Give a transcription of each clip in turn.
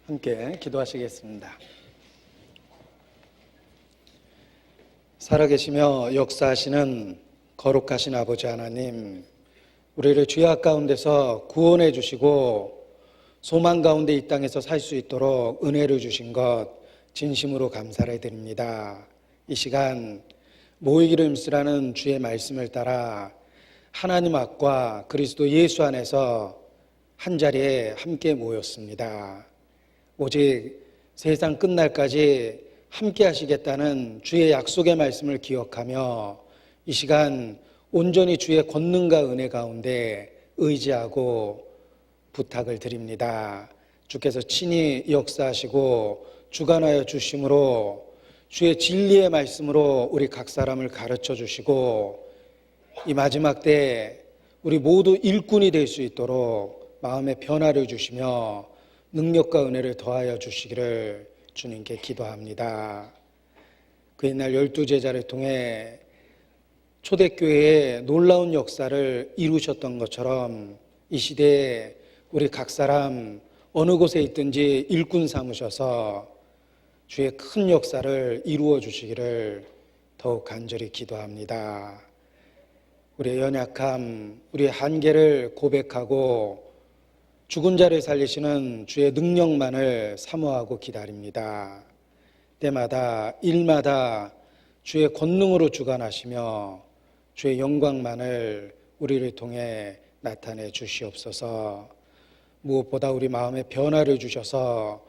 함께 기도하시겠습니다. 살아계시며 역사하시는 거룩하신 아버지 하나님, 우리를 죄악 가운데서 구원해 주시고 소망 가운데 이 땅에서 살 수 있도록 은혜를 주신 것 진심으로 감사를 드립니다. 이 시간 모이기를 힘쓰라는 주의 말씀을 따라 하나님 앞과 그리스도 예수 안에서 한자리에 함께 모였습니다. 오직 세상 끝날까지 함께 하시겠다는 주의 약속의 말씀을 기억하며 이 시간 온전히 주의 권능과 은혜 가운데 의지하고 부탁을 드립니다. 주께서 친히 역사하시고 주관하여 주심으로 주의 진리의 말씀으로 우리 각 사람을 가르쳐 주시고 이 마지막 때 우리 모두 일꾼이 될 수 있도록 마음의 변화를 주시며 능력과 은혜를 더하여 주시기를 주님께 기도합니다. 그 옛날 12제자를 통해 초대교회의 놀라운 역사를 이루셨던 것처럼 이 시대에 우리 각 사람 어느 곳에 있든지 일꾼 삼으셔서 주의 큰 역사를 이루어 주시기를 더욱 간절히 기도합니다. 우리의 연약함, 우리의 한계를 고백하고 죽은 자를 살리시는 주의 능력만을 사모하고 기다립니다. 때마다 일마다 주의 권능으로 주관하시며 주의 영광만을 우리를 통해 나타내 주시옵소서. 무엇보다 우리 마음에 변화를 주셔서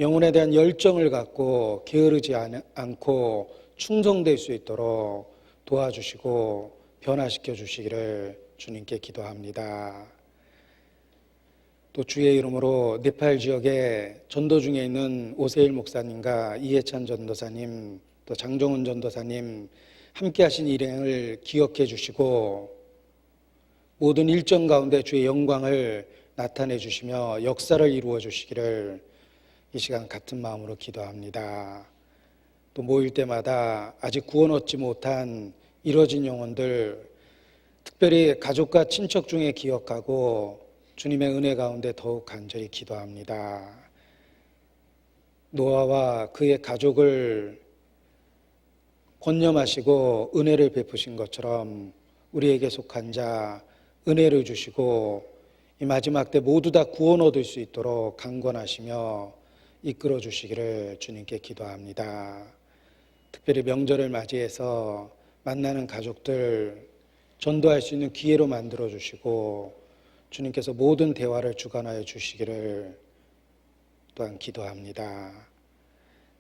영혼에 대한 열정을 갖고 게으르지 않고 충성될 수 있도록 도와주시고 변화시켜 주시기를 주님께 기도합니다. 또 주의 이름으로 네팔 지역에 전도 중에 있는 오세일 목사님과 이해찬 전도사님, 또 장종훈 전도사님 함께 하신 일행을 기억해 주시고 모든 일정 가운데 주의 영광을 나타내 주시며 역사를 이루어 주시기를 이 시간 같은 마음으로 기도합니다. 또 모일 때마다 아직 구원 얻지 못한 이뤄진 영혼들, 특별히 가족과 친척 중에 기억하고 주님의 은혜 가운데 더욱 간절히 기도합니다. 노아와 그의 가족을 권념하시고 은혜를 베푸신 것처럼 우리에게 속한 자 은혜를 주시고 이 마지막 때 모두 다 구원 얻을 수 있도록 강권하시며 이끌어 주시기를 주님께 기도합니다. 특별히 명절을 맞이해서 만나는 가족들 전도할 수 있는 기회로 만들어 주시고 주님께서 모든 대화를 주관하여 주시기를 또한 기도합니다.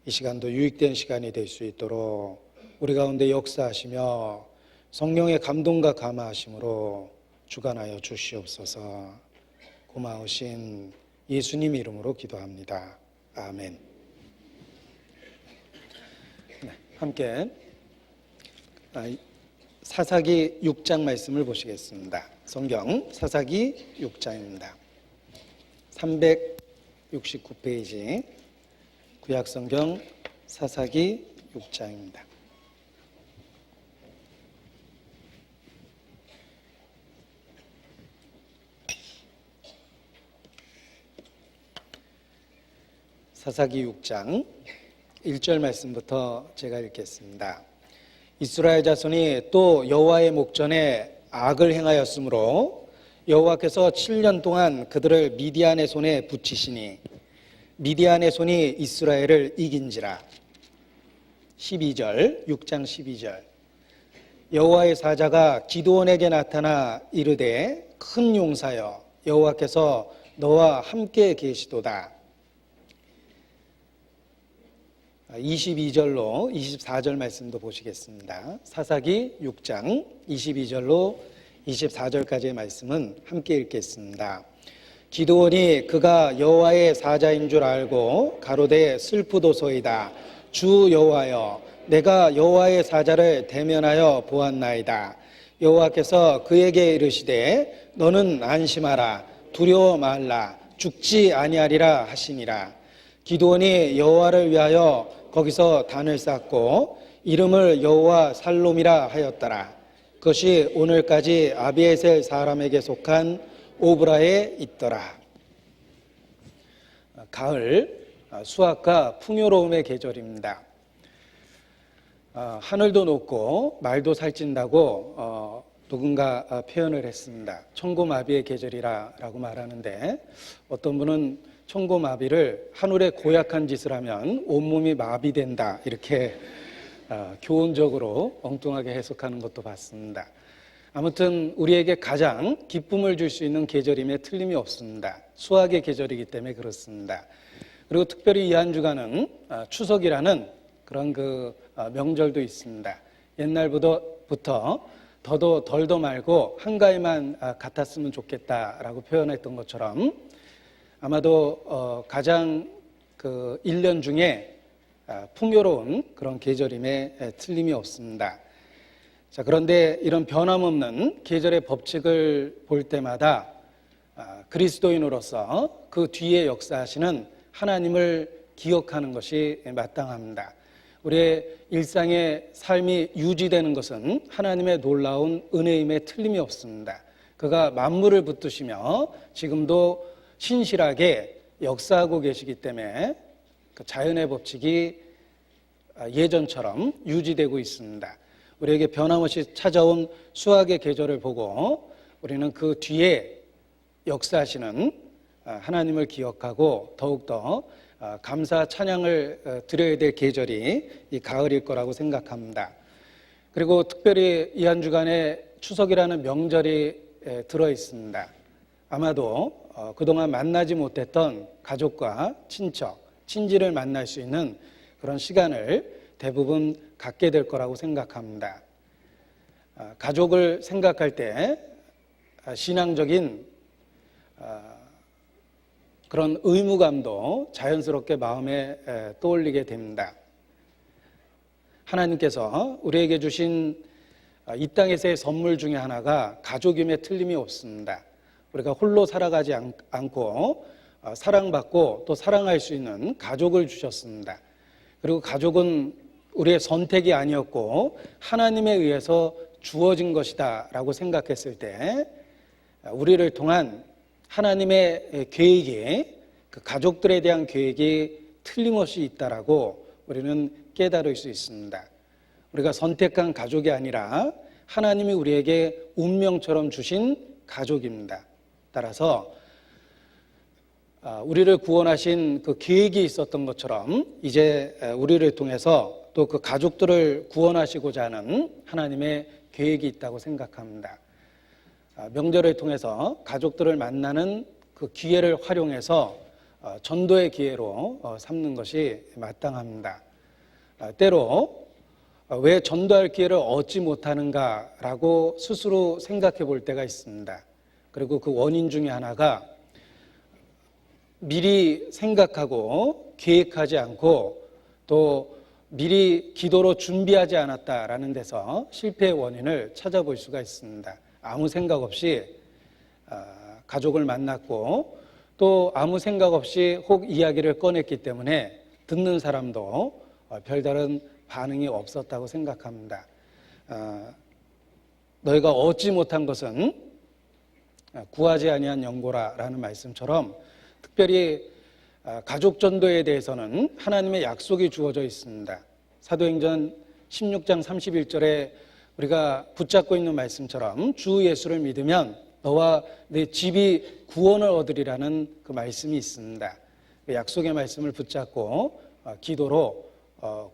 이 시간도 유익된 시간이 될 수 있도록 우리 가운데 역사하시며 성령의 감동과 감화하심으로 주관하여 주시옵소서. 고마우신 예수님 이름으로 기도합니다. 아멘. 네, 함께 사사기 6장 말씀을 보시겠습니다. 성경 사사기 6장입니다. 369페이지 구약성경 사사기 6장입니다. 사사기 6장 1절 말씀부터 제가 읽겠습니다. 이스라엘 자손이 또 여호와의 목전에 악을 행하였으므로 여호와께서 7년 동안 그들을 미디안의 손에 붙이시니 미디안의 손이 이스라엘을 이긴지라. 12절 6장 12절 여호와의 사자가 기드온에게 나타나 이르되 큰 용사여 여호와께서 너와 함께 계시도다. 22절로 24절 말씀도 보시겠습니다. 사사기 6장 22절로 24절까지의 말씀은 함께 읽겠습니다. 기드온이 그가 여호와의 사자인 줄 알고 가로되 슬프도소이다. 주 여호와여 내가 여호와의 사자를 대면하여 보았나이다. 여호와께서 그에게 이르시되 너는 안심하라 두려워 말라 죽지 아니하리라 하시니라. 기드온이 여호와를 위하여 거기서 단을 쌓고 이름을 여호와 살롬이라 하였더라. 그것이 오늘까지 아비에셀 사람에게 속한 오브라에 있더라. 가을 수확과 풍요로움의 계절입니다. 하늘도 높고 말도 살찐다고 누군가 표현을 했습니다. 천고마비의 계절이라고 말하는데, 어떤 분은 천고마비를 하늘에 고약한 짓을 하면 온몸이 마비된다, 이렇게 교훈적으로 엉뚱하게 해석하는 것도 봤습니다. 아무튼 우리에게 가장 기쁨을 줄 수 있는 계절임에 틀림이 없습니다. 수확의 계절이기 때문에 그렇습니다. 그리고 특별히 이 한 주간은 추석이라는 그런 명절도 있습니다. 옛날부터 더도 덜도 말고 한가위만 같았으면 좋겠다라고 표현했던 것처럼, 아마도 가장 1년 중에 풍요로운 그런 계절임에 틀림이 없습니다. 자, 그런데 이런 변함없는 계절의 법칙을 볼 때마다 그리스도인으로서 그 뒤에 역사하시는 하나님을 기억하는 것이 마땅합니다. 우리의 일상의 삶이 유지되는 것은 하나님의 놀라운 은혜임에 틀림이 없습니다. 그가 만물을 붙드시며 지금도 신실하게 역사하고 계시기 때문에 그 자연의 법칙이 예전처럼 유지되고 있습니다. 우리에게 변함없이 찾아온 수확의 계절을 보고 우리는 그 뒤에 역사하시는 하나님을 기억하고 더욱더 감사 찬양을 드려야 될 계절이 이 가을일 거라고 생각합니다. 그리고 특별히 이 한 주간에 추석이라는 명절이 들어 있습니다. 아마도 그동안 만나지 못했던 가족과 친척, 친지를 만날 수 있는 그런 시간을 대부분 갖게 될 거라고 생각합니다. 가족을 생각할 때 신앙적인 그런 의무감도 자연스럽게 마음에 떠올리게 됩니다. 하나님께서 우리에게 주신 이 땅에서의 선물 중에 하나가 가족임에 틀림이 없습니다. 우리가 홀로 살아가지 않고 사랑받고 또 사랑할 수 있는 가족을 주셨습니다. 그리고 가족은 우리의 선택이 아니었고 하나님에 의해서 주어진 것이다 라고 생각했을 때, 우리를 통한 하나님의 계획이, 그 가족들에 대한 계획이 틀림없이 있다라고 우리는 깨달을 수 있습니다. 우리가 선택한 가족이 아니라 하나님이 우리에게 운명처럼 주신 가족입니다. 따라서 우리를 구원하신 그 계획이 있었던 것처럼 이제 우리를 통해서 또 그 가족들을 구원하시고자 하는 하나님의 계획이 있다고 생각합니다. 명절을 통해서 가족들을 만나는 그 기회를 활용해서 전도의 기회로 삼는 것이 마땅합니다. 때로 왜 전도할 기회를 얻지 못하는가라고 스스로 생각해 볼 때가 있습니다. 그리고 그 원인 중에 하나가 미리 생각하고 계획하지 않고 또 미리 기도로 준비하지 않았다라는 데서 실패의 원인을 찾아볼 수가 있습니다. 아무 생각 없이 가족을 만났고 또 아무 생각 없이 혹 이야기를 꺼냈기 때문에 듣는 사람도 별다른 반응이 없었다고 생각합니다. 너희가 얻지 못한 것은 구하지 아니한 연고라라는 말씀처럼, 특별히 가족 전도에 대해서는 하나님의 약속이 주어져 있습니다. 사도행전 16장 31절에 우리가 붙잡고 있는 말씀처럼 주 예수를 믿으면 너와 내 집이 구원을 얻으리라는 그 말씀이 있습니다. 그 약속의 말씀을 붙잡고 기도로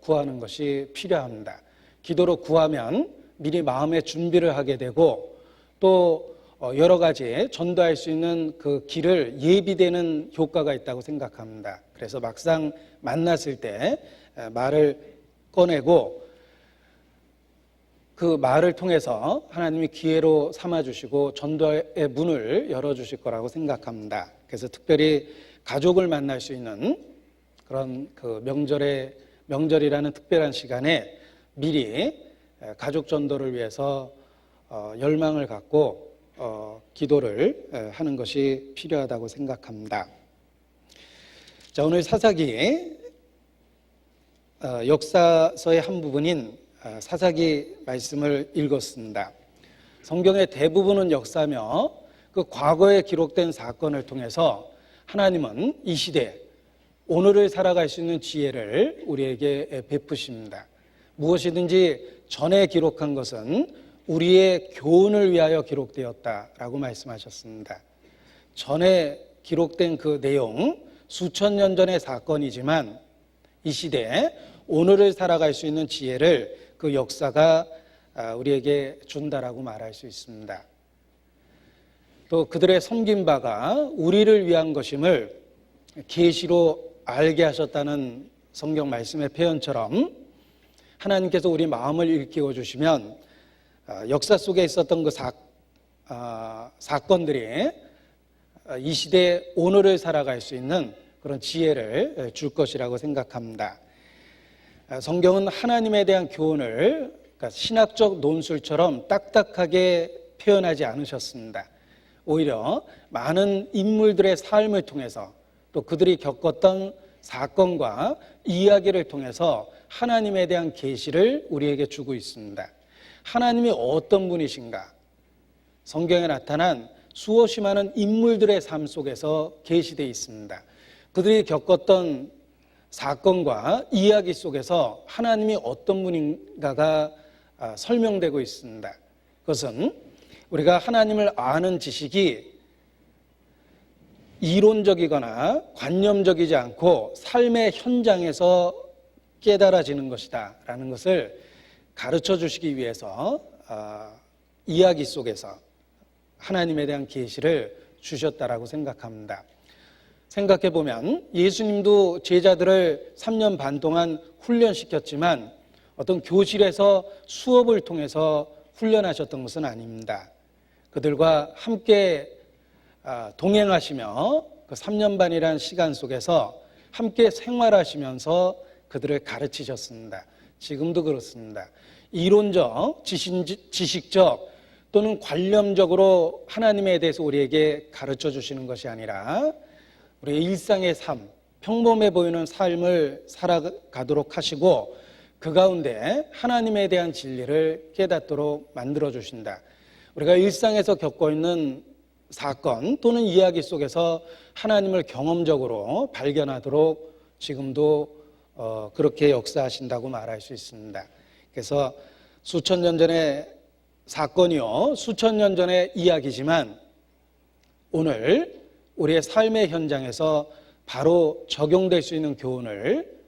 구하는 것이 필요합니다. 기도로 구하면 미리 마음의 준비를 하게 되고 또 여러 가지 전도할 수 있는 그 길을 예비되는 효과가 있다고 생각합니다. 그래서 막상 만났을 때 말을 꺼내고 그 말을 통해서 하나님이 기회로 삼아주시고 전도의 문을 열어주실 거라고 생각합니다. 그래서 특별히 가족을 만날 수 있는 그런 그 명절이라는 특별한 시간에 미리 가족 전도를 위해서 열망을 갖고 기도를 하는 것이 필요하다고 생각합니다. 자, 오늘 사사기 역사서의 한 부분인 사사기 말씀을 읽었습니다. 성경의 대부분은 역사며 그 과거에 기록된 사건을 통해서 하나님은 이 시대 오늘을 살아갈 수 있는 지혜를 우리에게 베푸십니다. 무엇이든지 전에 기록한 것은 우리의 교훈을 위하여 기록되었다라고 말씀하셨습니다. 전에 기록된 그 내용, 수천 년 전의 사건이지만 이 시대에 오늘을 살아갈 수 있는 지혜를 그 역사가 우리에게 준다라고 말할 수 있습니다. 또 그들의 섬긴 바가 우리를 위한 것임을 계시로 알게 하셨다는 성경 말씀의 표현처럼 하나님께서 우리 마음을 일깨워 주시면 역사 속에 있었던 그 사건들이 이 시대에 오늘을 살아갈 수 있는 그런 지혜를 줄 것이라고 생각합니다. 성경은 하나님에 대한 교훈을 그러니까 신학적 논술처럼 딱딱하게 표현하지 않으셨습니다. 오히려 많은 인물들의 삶을 통해서 또 그들이 겪었던 사건과 이야기를 통해서 하나님에 대한 계시를 우리에게 주고 있습니다. 하나님이 어떤 분이신가? 성경에 나타난 수없이 많은 인물들의 삶 속에서 계시되어 있습니다. 그들이 겪었던 사건과 이야기 속에서 하나님이 어떤 분인가가 설명되고 있습니다. 그것은 우리가 하나님을 아는 지식이 이론적이거나 관념적이지 않고 삶의 현장에서 깨달아지는 것이다 라는 것을 가르쳐 주시기 위해서 이야기 속에서 하나님에 대한 계시를 주셨다라고 생각합니다. 생각해 보면 예수님도 제자들을 3년 반 동안 훈련시켰지만 어떤 교실에서 수업을 통해서 훈련하셨던 것은 아닙니다. 그들과 함께 동행하시며 그 3년 반이라는 시간 속에서 함께 생활하시면서 그들을 가르치셨습니다. 지금도 그렇습니다. 이론적, 지식적 또는 관념적으로 하나님에 대해서 우리에게 가르쳐 주시는 것이 아니라 우리의 일상의 삶, 평범해 보이는 삶을 살아가도록 하시고 그 가운데 하나님에 대한 진리를 깨닫도록 만들어 주신다. 우리가 일상에서 겪고 있는 사건 또는 이야기 속에서 하나님을 경험적으로 발견하도록 지금도 그렇게 역사하신다고 말할 수 있습니다. 그래서 수천 년 전의 사건이요, 수천 년 전의 이야기지만 오늘 우리의 삶의 현장에서 바로 적용될 수 있는 교훈을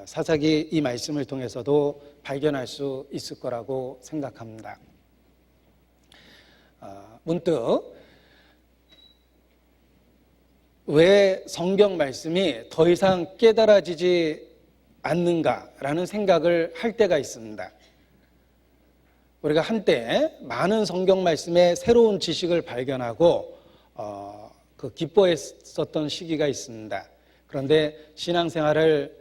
사사기 이 말씀을 통해서도 발견할 수 있을 거라고 생각합니다. 문득 왜 성경 말씀이 더 이상 깨달아지지 않는가라는 생각을 할 때가 있습니다. 우리가 한때 많은 성경 말씀에 새로운 지식을 발견하고 그 기뻐했었던 시기가 있습니다. 그런데 신앙생활을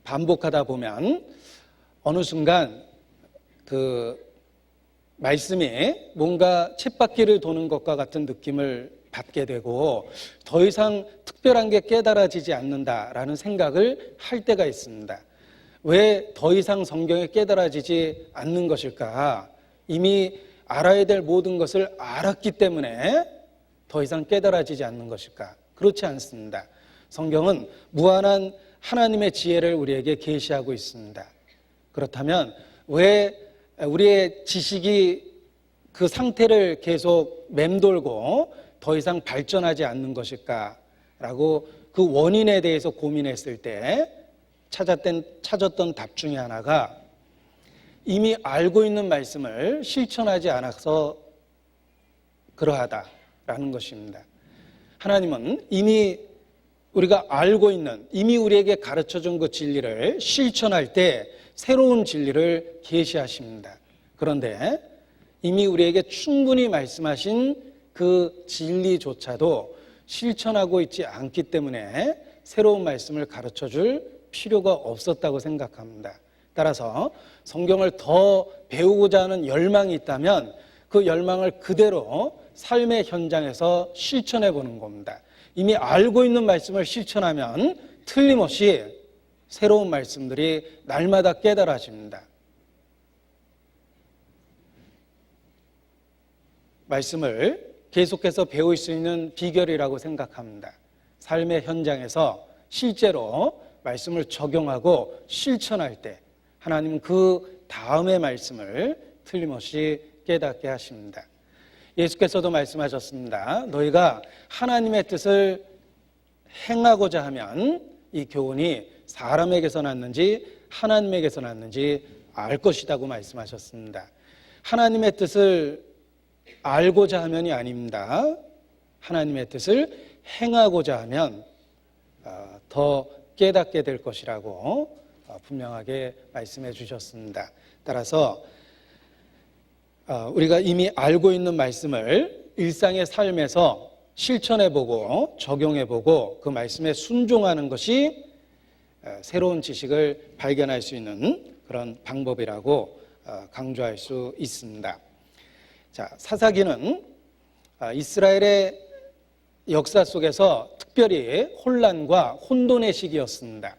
반복하다 보면 어느 순간 그 말씀이 뭔가 쳇바퀴를 도는 것과 같은 느낌을 받게 되고 더 이상 특별한 게 깨달아지지 않는다라는 생각을 할 때가 있습니다. 왜 더 이상 성경에 깨달아지지 않는 것일까? 이미 알아야 될 모든 것을 알았기 때문에 더 이상 깨달아지지 않는 것일까? 그렇지 않습니다. 성경은 무한한 하나님의 지혜를 우리에게 계시하고 있습니다. 그렇다면 왜 우리의 지식이 그 상태를 계속 맴돌고 더 이상 발전하지 않는 것일까? 라고 그 원인에 대해서 고민했을 때 찾았던 답 중에 하나가 이미 알고 있는 말씀을 실천하지 않아서 그러하다라는 것입니다. 하나님은 이미 우리가 알고 있는, 이미 우리에게 가르쳐준 그 진리를 실천할 때 새로운 진리를 계시하십니다. 그런데 이미 우리에게 충분히 말씀하신 그 진리조차도 실천하고 있지 않기 때문에 새로운 말씀을 가르쳐줄 필요가 없었다고 생각합니다. 따라서 성경을 더 배우고자 하는 열망이 있다면 그 열망을 그대로 삶의 현장에서 실천해 보는 겁니다. 이미 알고 있는 말씀을 실천하면 틀림없이 새로운 말씀들이 날마다 깨달아집니다. 말씀을 계속해서 배울 수 있는 비결이라고 생각합니다. 삶의 현장에서 실제로 말씀을 적용하고 실천할 때 하나님은 그 다음의 말씀을 틀림없이 깨닫게 하십니다. 예수께서도 말씀하셨습니다. 너희가 하나님의 뜻을 행하고자 하면 이 교훈이 사람에게서 났는지 하나님에게서 났는지 알 것이라고 말씀하셨습니다. 하나님의 뜻을 알고자 하면이 아닙니다. 하나님의 뜻을 행하고자 하면 더 깨닫게 될 것이라고 분명하게 말씀해 주셨습니다. 따라서 우리가 이미 알고 있는 말씀을 일상의 삶에서 실천해보고 적용해보고 그 말씀에 순종하는 것이 새로운 지식을 발견할 수 있는 그런 방법이라고 강조할 수 있습니다. 자, 사사기는 이스라엘의 역사 속에서 특별히 혼란과 혼돈의 시기였습니다.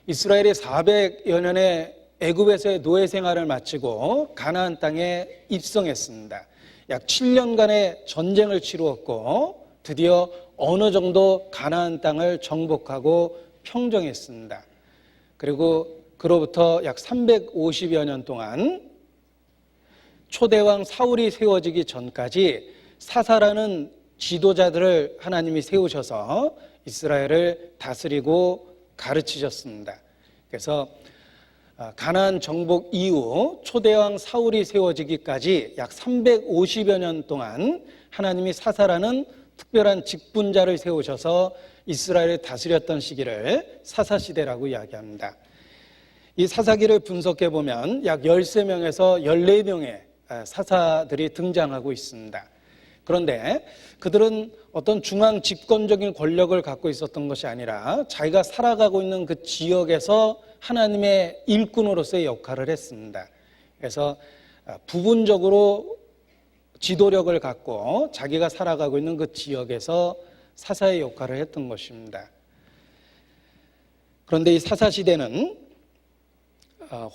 이스라엘이 400여 년의 애굽에서의 노예 생활을 마치고 가나안 땅에 입성했습니다. 약 7년간의 전쟁을 치루었고 드디어 어느 정도 가나안 땅을 정복하고 평정했습니다. 그리고 그로부터 약 350여 년 동안 초대왕 사울이 세워지기 전까지 사사라는 지도자들을 하나님이 세우셔서 이스라엘을 다스리고 가르치셨습니다. 그래서 가나안 정복 이후 초대왕 사울이 세워지기까지 약 350여 년 동안 하나님이 사사라는 특별한 직분자를 세우셔서 이스라엘을 다스렸던 시기를 사사시대라고 이야기합니다. 이 사사기를 분석해 보면 약 13명에서 14명의 사사들이 등장하고 있습니다. 그런데 그들은 어떤 중앙 집권적인 권력을 갖고 있었던 것이 아니라 자기가 살아가고 있는 그 지역에서 하나님의 일꾼으로서의 역할을 했습니다. 그래서 부분적으로 지도력을 갖고 자기가 살아가고 있는 그 지역에서 사사의 역할을 했던 것입니다. 그런데 이 사사시대는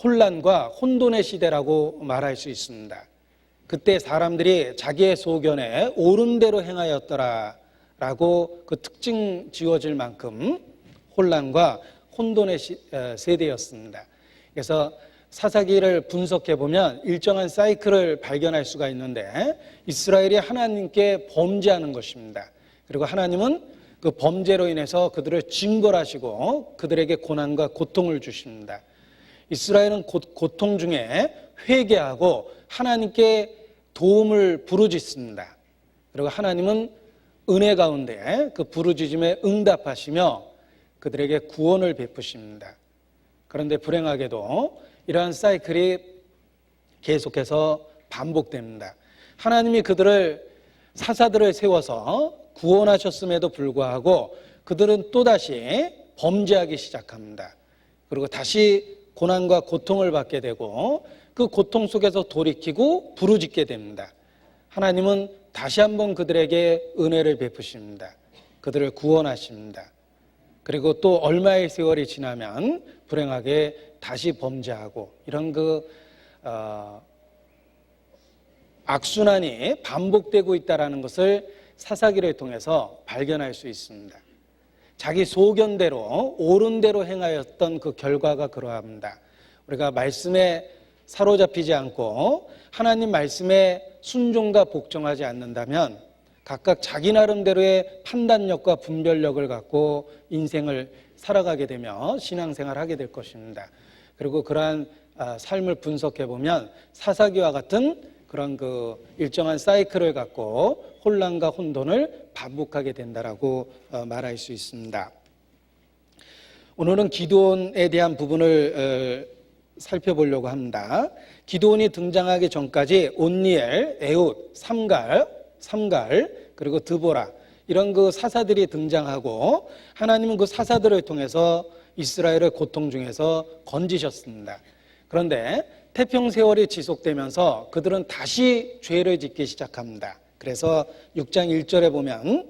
혼란과 혼돈의 시대라고 말할 수 있습니다. 그때 사람들이 자기의 소견에 옳은 대로 행하였더라라고 그 특징 지어질 만큼 혼란과 혼돈의 세대였습니다. 그래서 사사기를 분석해 보면 일정한 사이클을 발견할 수가 있는데 이스라엘이 하나님께 범죄하는 것입니다. 그리고 하나님은 그 범죄로 인해서 그들을 징벌하시고 그들에게 고난과 고통을 주십니다. 이스라엘은 고통 중에 회개하고 하나님께 도움을 부르짖습니다. 그리고 하나님은 은혜 가운데 그 부르짖음에 응답하시며 그들에게 구원을 베푸십니다. 그런데 불행하게도 이러한 사이클이 계속해서 반복됩니다. 하나님이 사사들을 세워서 구원하셨음에도 불구하고 그들은 또다시 범죄하기 시작합니다. 그리고 다시 고난과 고통을 받게 되고 그 고통 속에서 돌이키고 부르짖게 됩니다. 하나님은 다시 한번 그들에게 은혜를 베푸십니다. 그들을 구원하십니다. 그리고 또 얼마의 세월이 지나면 불행하게 다시 범죄하고 이런 악순환이 반복되고 있다는 것을 사사기를 통해서 발견할 수 있습니다. 자기 소견대로 옳은 대로 행하였던 그 결과가 그러합니다. 우리가 말씀에 사로잡히지 않고 하나님 말씀에 순종과 복종하지 않는다면 각각 자기 나름대로의 판단력과 분별력을 갖고 인생을 살아가게 되며 신앙생활을 하게 될 것입니다. 그리고 그러한 삶을 분석해 보면 사사기와 같은 그런 일정한 사이클을 갖고 혼란과 혼돈을 반복하게 된다라고 말할 수 있습니다. 오늘은 기드온에 대한 부분을 살펴보려고 합니다. 기드온이 등장하기 전까지 온니엘, 에훗, 삼갈 그리고 드보라 이런 그 사사들이 등장하고 하나님은 그 사사들을 통해서 이스라엘을 고통 중에서 건지셨습니다. 그런데 태평 세월이 지속되면서 그들은 다시 죄를 짓기 시작합니다. 그래서 6장 1절에 보면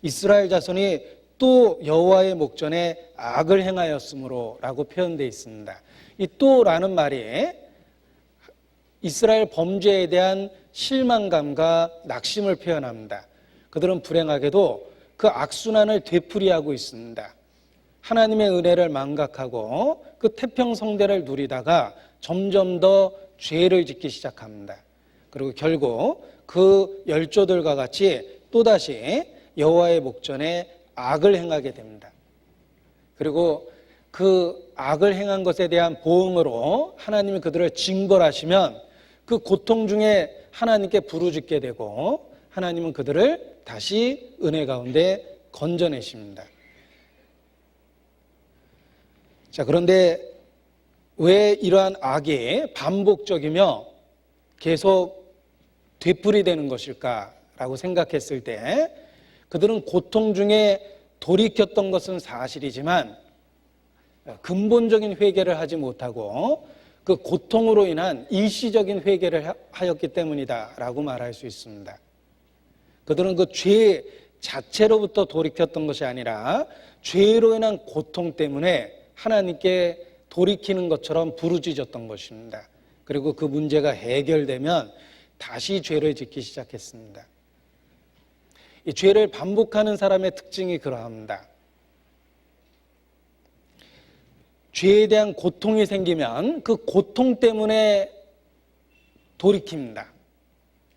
이스라엘 자손이 또 여호와의 목전에 악을 행하였으므로 라고 표현되어 있습니다. 이 또라는 말이 이스라엘 범죄에 대한 실망감과 낙심을 표현합니다. 그들은 불행하게도 그 악순환을 되풀이하고 있습니다. 하나님의 은혜를 망각하고 그 태평성대를 누리다가 점점 더 죄를 짓기 시작합니다. 그리고 결국 그 열조들과 같이 또다시 여호와의 목전에 악을 행하게 됩니다. 그리고 그 악을 행한 것에 대한 보응으로 하나님이 그들을 징벌하시면 그 고통 중에 하나님께 부르짖게 되고 하나님은 그들을 다시 은혜 가운데 건져내십니다. 자, 그런데 왜 이러한 악이 반복적이며 계속 되풀이되는 것일까라고 생각했을 때 그들은 고통 중에 돌이켰던 것은 사실이지만 근본적인 회개를 하지 못하고 그 고통으로 인한 일시적인 회개를 하였기 때문이다라고 말할 수 있습니다. 그들은 그 죄 자체로부터 돌이켰던 것이 아니라 죄로 인한 고통 때문에 하나님께 돌이키는 것처럼 부르짖었던 것입니다. 그리고 그 문제가 해결되면 다시 죄를 짓기 시작했습니다. 이 죄를 반복하는 사람의 특징이 그러합니다. 죄에 대한 고통이 생기면 그 고통 때문에 돌이킵니다.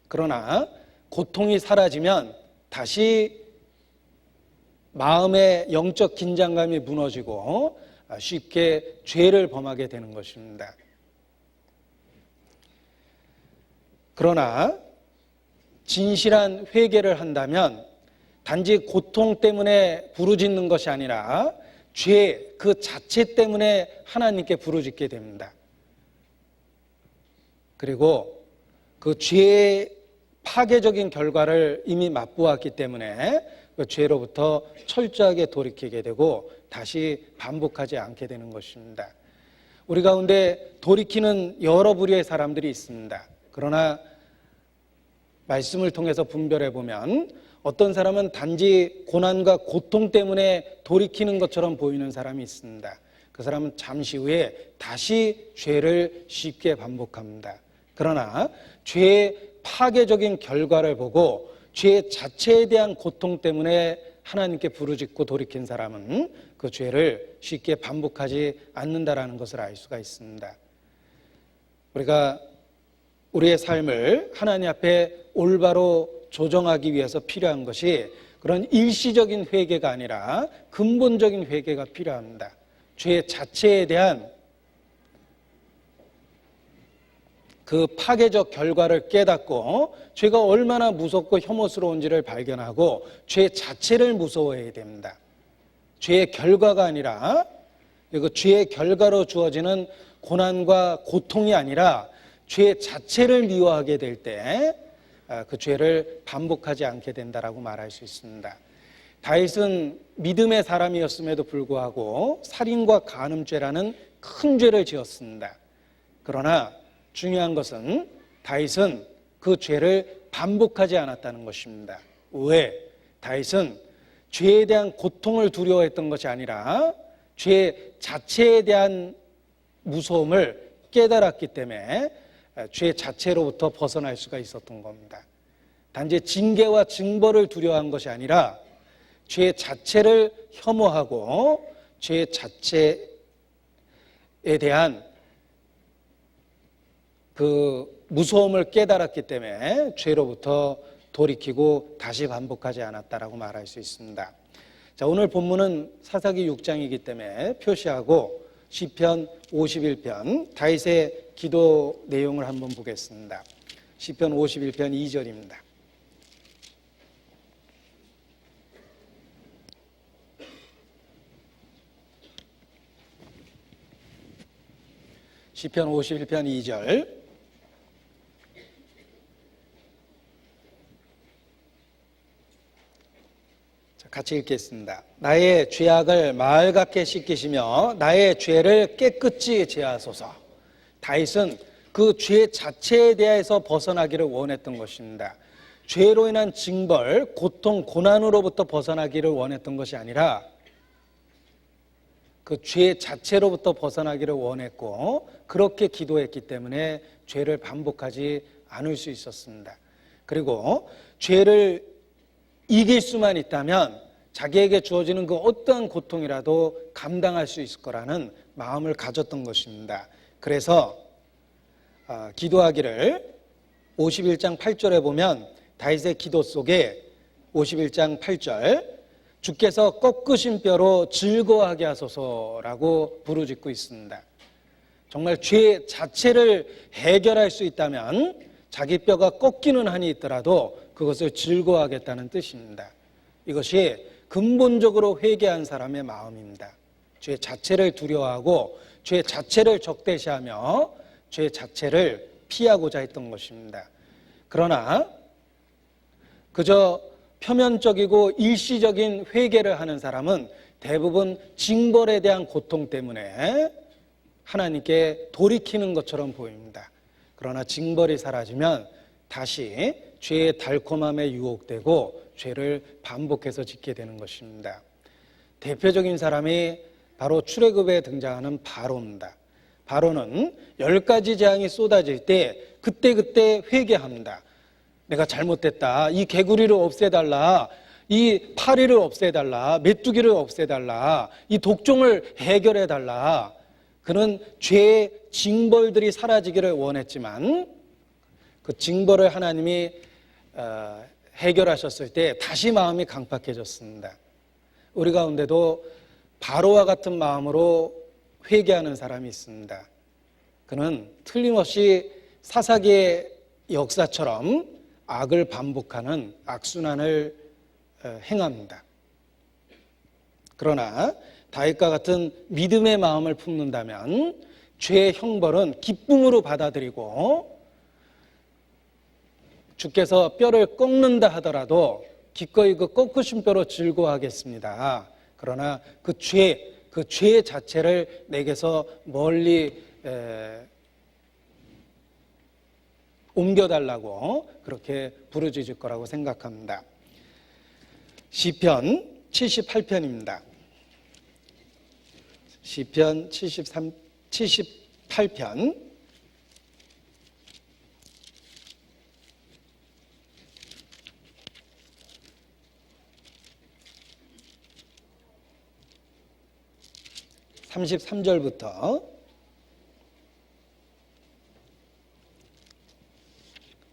그러나 고통이 사라지면 다시 마음의 영적 긴장감이 무너지고 쉽게 죄를 범하게 되는 것입니다. 그러나 진실한 회개를 한다면 단지 고통 때문에 부르짖는 것이 아니라 죄 그 자체 때문에 하나님께 부르짖게 됩니다. 그리고 그 죄의 파괴적인 결과를 이미 맛보았기 때문에 그 죄로부터 철저하게 돌이키게 되고 다시 반복하지 않게 되는 것입니다. 우리 가운데 돌이키는 여러 부류의 사람들이 있습니다. 그러나 말씀을 통해서 분별해 보면 어떤 사람은 단지 고난과 고통 때문에 돌이키는 것처럼 보이는 사람이 있습니다. 그 사람은 잠시 후에 다시 죄를 쉽게 반복합니다. 그러나 죄의 파괴적인 결과를 보고 죄 자체에 대한 고통 때문에 하나님께 부르짖고 돌이킨 사람은 그 죄를 쉽게 반복하지 않는다라는 것을 알 수가 있습니다. 우리가 우리의 삶을 하나님 앞에 올바로 조정하기 위해서 필요한 것이 그런 일시적인 회개가 아니라 근본적인 회개가 필요합니다. 죄 자체에 대한 그 파괴적 결과를 깨닫고 죄가 얼마나 무섭고 혐오스러운지를 발견하고 죄 자체를 무서워해야 됩니다. 죄의 결과가 아니라 그 죄의 결과로 주어지는 고난과 고통이 아니라 죄 자체를 미워하게 될 때 그 죄를 반복하지 않게 된다라고 말할 수 있습니다. 다윗은 믿음의 사람이었음에도 불구하고 살인과 간음죄라는 큰 죄를 지었습니다. 그러나 중요한 것은 다윗은 그 죄를 반복하지 않았다는 것입니다. 왜? 다윗은 죄에 대한 고통을 두려워했던 것이 아니라 죄 자체에 대한 무서움을 깨달았기 때문에 죄 자체로부터 벗어날 수가 있었던 겁니다. 단지 징계와 징벌을 두려워한 것이 아니라 죄 자체를 혐오하고 죄 자체에 대한 그 무서움을 깨달았기 때문에 죄로부터 돌이키고 다시 반복하지 않았다라고 말할 수 있습니다. 자, 오늘 본문은 사사기 6장이기 때문에 표시하고 시편 51편 다윗의 기도 내용을 한번 보겠습니다. 시편 51편 2절입니다. 시편 51편 2절 같이 읽겠습니다. 나의 죄악을 마을 같게 씻기시며 나의 죄를 깨끗이 제하소서. 다윗은 그 죄 자체에 대해서 벗어나기를 원했던 것입니다. 죄로 인한 징벌, 고통, 고난으로부터 벗어나기를 원했던 것이 아니라 그 죄 자체로부터 벗어나기를 원했고 그렇게 기도했기 때문에 죄를 반복하지 않을 수 있었습니다. 그리고 죄를 이길 수만 있다면 자기에게 주어지는 그 어떠한 고통이라도 감당할 수 있을 거라는 마음을 가졌던 것입니다. 그래서 기도하기를 51장 8절에 보면 다윗의 기도 속에 51장 8절 주께서 꺾으신 뼈로 즐거워하게 하소서라고 부르짖고 있습니다. 정말 죄 자체를 해결할 수 있다면 자기 뼈가 꺾이는 한이 있더라도 그것을 즐거워하겠다는 뜻입니다. 이것이 근본적으로 회개한 사람의 마음입니다. 죄 자체를 두려워하고 죄 자체를 적대시하며 죄 자체를 피하고자 했던 것입니다. 그러나 그저 표면적이고 일시적인 회개를 하는 사람은 대부분 징벌에 대한 고통 때문에 하나님께 돌이키는 것처럼 보입니다. 그러나 징벌이 사라지면 다시 죄의 달콤함에 유혹되고 죄를 반복해서 짓게 되는 것입니다. 대표적인 사람이 바로 출애굽에 등장하는 바로입니다. 바로는 10가지 재앙이 쏟아질 때 그때그때 회개합니다. 내가 잘못됐다. 이 개구리를 없애달라. 이 파리를 없애달라. 메뚜기를 없애달라. 이 독종을 해결해달라. 그는 죄의 징벌들이 사라지기를 원했지만 그 징벌을 하나님이 해결하셨을 때 다시 마음이 강팍해졌습니다. 우리 가운데도 바로와 같은 마음으로 회개하는 사람이 있습니다. 그는 틀림없이 사사기의 역사처럼 악을 반복하는 악순환을 행합니다. 그러나 다윗과 같은 믿음의 마음을 품는다면 죄의 형벌은 기쁨으로 받아들이고 주께서 뼈를 꺾는다 하더라도 기꺼이 그 꺾으신 뼈로 즐거워하겠습니다. 그러나 그 죄 자체를 내게서 멀리 옮겨달라고 그렇게 부르짖을 거라고 생각합니다. 시편 78편입니다. 시편 78편 33절부터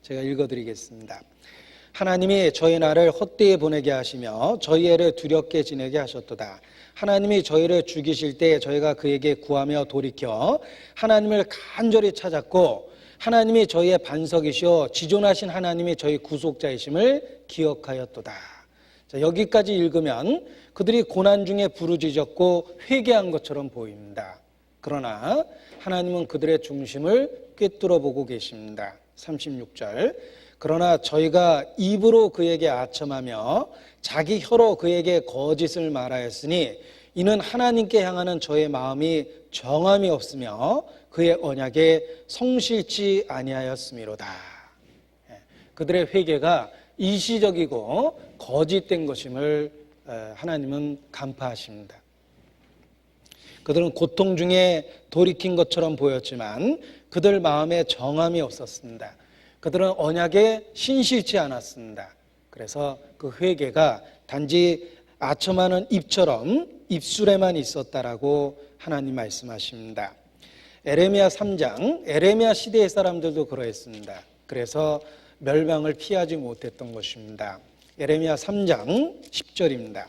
제가 읽어드리겠습니다. 하나님이 저희 나를 헛되이 보내게 하시며 저희 애를 두렵게 지내게 하셨도다. 하나님이 저희를 죽이실 때 저희가 그에게 구하며 돌이켜 하나님을 간절히 찾았고 하나님이 저희의 반석이시오 지존하신 하나님이 저희 구속자이심을 기억하였도다. 자, 여기까지 읽으면 그들이 고난 중에 부르짖었고 회개한 것처럼 보입니다. 그러나 하나님은 그들의 중심을 꿰뚫어 보고 계십니다. 36절 그러나 저희가 입으로 그에게 아첨하며 자기 혀로 그에게 거짓을 말하였으니 이는 하나님께 향하는 저의 마음이 정함이 없으며 그의 언약에 성실치 아니하였음이로다. 그들의 회개가 일시적이고 거짓된 것임을 하나님은 간파하십니다. 그들은 고통 중에 돌이킨 것처럼 보였지만 그들 마음에 정함이 없었습니다. 그들은 언약에 신실치 않았습니다. 그래서 그 회개가 단지 아첨하는 입처럼 입술에만 있었다라고 하나님 말씀하십니다. 에레미야 3장, 에레미야 시대의 사람들도 그러했습니다. 그래서 멸망을 피하지 못했던 것입니다. 에레미야 3장 10절입니다.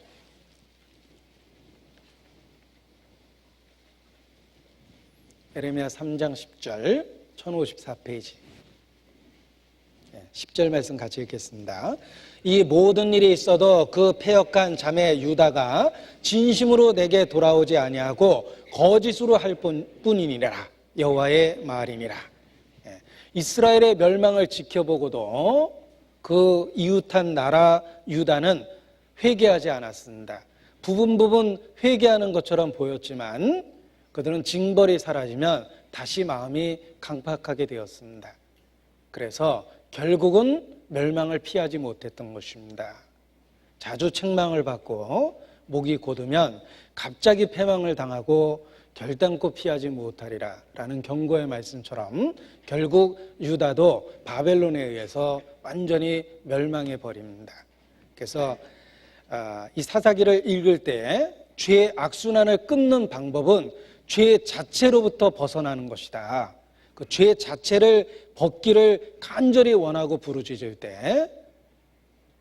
에레미야 3장 10절 1054페이지 10절 말씀 같이 읽겠습니다. 이 모든 일이 있어도 그 패역한 자매 유다가 진심으로 내게 돌아오지 아니하고 거짓으로 할 뿐이니라 여호와의 말이니라. 이스라엘의 멸망을 지켜보고도 그 이웃한 나라 유다는 회개하지 않았습니다. 부분 회개하는 것처럼 보였지만 그들은 징벌이 사라지면 다시 마음이 강팍하게 되었습니다. 그래서 결국은 멸망을 피하지 못했던 것입니다. 자주 책망을 받고 목이 곧으면 갑자기 패망을 당하고 결단코 피하지 못하리라 라는 경고의 말씀처럼 결국 유다도 바벨론에 의해서 완전히 멸망해 버립니다. 그래서 이 사사기를 읽을 때 죄의 악순환을 끊는 방법은 죄 자체로부터 벗어나는 것이다. 그 죄 자체를 벗기를 간절히 원하고 부르짖을 때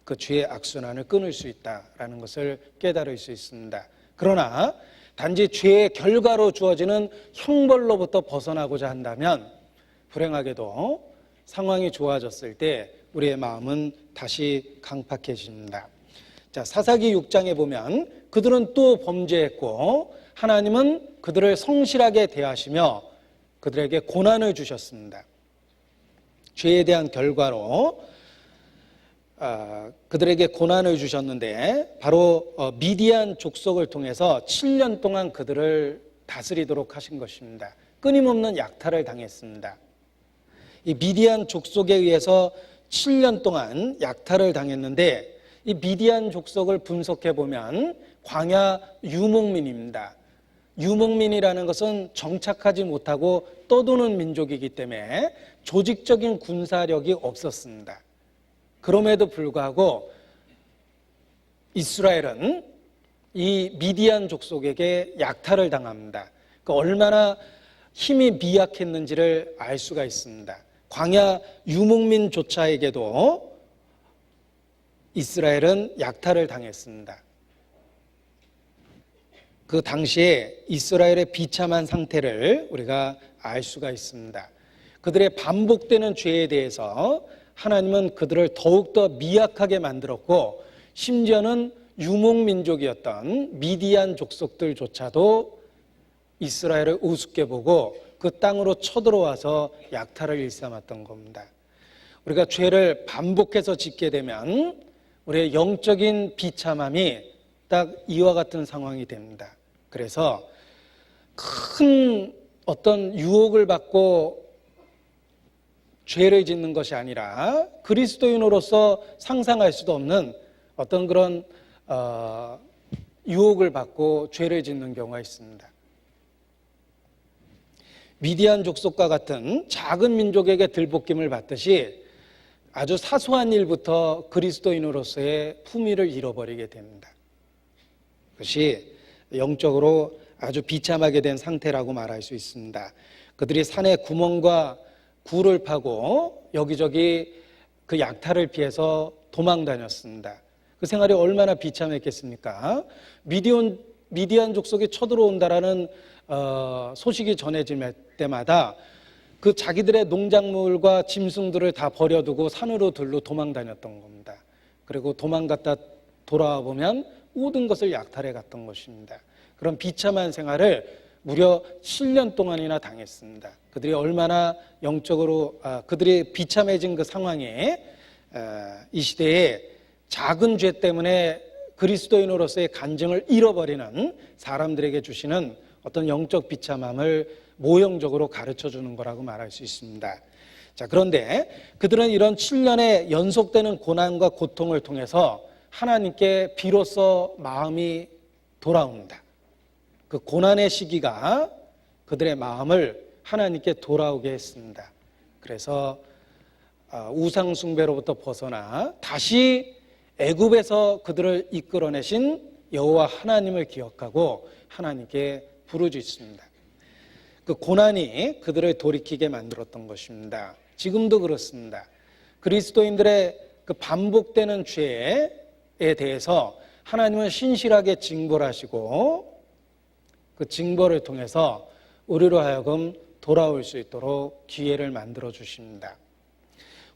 그 죄의 악순환을 끊을 수 있다라는 것을 깨달을 수 있습니다. 그러나 단지 죄의 결과로 주어지는 형벌로부터 벗어나고자 한다면 불행하게도 상황이 좋아졌을 때 우리의 마음은 다시 강팍해집니다. 자, 사사기 6장에 보면 그들은 또 범죄했고 하나님은 그들을 성실하게 대하시며 그들에게 고난을 주셨습니다. 죄에 대한 결과로 그들에게 고난을 주셨는데 바로 미디안 족속을 통해서 7년 동안 그들을 다스리도록 하신 것입니다. 끊임없는 약탈을 당했습니다. 이 미디안 족속에 의해서 7년 동안 약탈을 당했는데 이 미디안 족속을 분석해 보면 광야 유목민입니다. 유목민이라는 것은 정착하지 못하고 떠도는 민족이기 때문에 조직적인 군사력이 없었습니다. 그럼에도 불구하고 이스라엘은 이 미디안 족속에게 약탈을 당합니다. 얼마나 힘이 미약했는지를 알 수가 있습니다. 광야 유목민조차에게도 이스라엘은 약탈을 당했습니다. 그 당시에 이스라엘의 비참한 상태를 우리가 알 수가 있습니다. 그들의 반복되는 죄에 대해서 하나님은 그들을 더욱더 미약하게 만들었고 심지어는 유목민족이었던 미디안 족속들조차도 이스라엘을 우습게 보고 그 땅으로 쳐들어와서 약탈을 일삼았던 겁니다. 우리가 죄를 반복해서 짓게 되면 우리의 영적인 비참함이 딱 이와 같은 상황이 됩니다. 그래서 큰 어떤 유혹을 받고 죄를 짓는 것이 아니라 그리스도인으로서 상상할 수도 없는 어떤 그런 유혹을 받고 죄를 짓는 경우가 있습니다. 미디안 족속과 같은 작은 민족에게 들볶임을 받듯이 아주 사소한 일부터 그리스도인으로서의 품위를 잃어버리게 됩니다. 그것이 영적으로 아주 비참하게 된 상태라고 말할 수 있습니다. 그들이 산에 구멍과 굴을 파고 여기저기 그 약탈을 피해서 도망 다녔습니다. 그 생활이 얼마나 비참했겠습니까? 미디안 족속이 쳐들어온다라는 소식이 전해질 때마다 그 자기들의 농작물과 짐승들을 다 버려두고 산으로 들로 도망 다녔던 겁니다. 그리고 도망갔다 돌아와 보면 모든 것을 약탈해 갔던 것입니다. 그런 비참한 생활을 무려 7년 동안이나 당했습니다. 그들이 얼마나 영적으로 그들이 비참해진 그 상황에 이 시대에 작은 죄 때문에 그리스도인으로서의 간증을 잃어버리는 사람들에게 주시는 어떤 영적 비참함을 모형적으로 가르쳐 주는 거라고 말할 수 있습니다. 자, 그런데 그들은 이런 7년의 연속되는 고난과 고통을 통해서 하나님께 비로소 마음이 돌아옵니다. 그 고난의 시기가 그들의 마음을 하나님께 돌아오게 했습니다. 그래서 우상 숭배로부터 벗어나 다시 애굽에서 그들을 이끌어내신 여호와 하나님을 기억하고 하나님께 부르짖습니다. 그 고난이 그들을 돌이키게 만들었던 것입니다. 지금도 그렇습니다. 그리스도인들의 그 반복되는 죄에 대해서 하나님은 신실하게 징벌하시고 그 징벌을 통해서 우리로 하여금 돌아올 수 있도록 기회를 만들어 주십니다.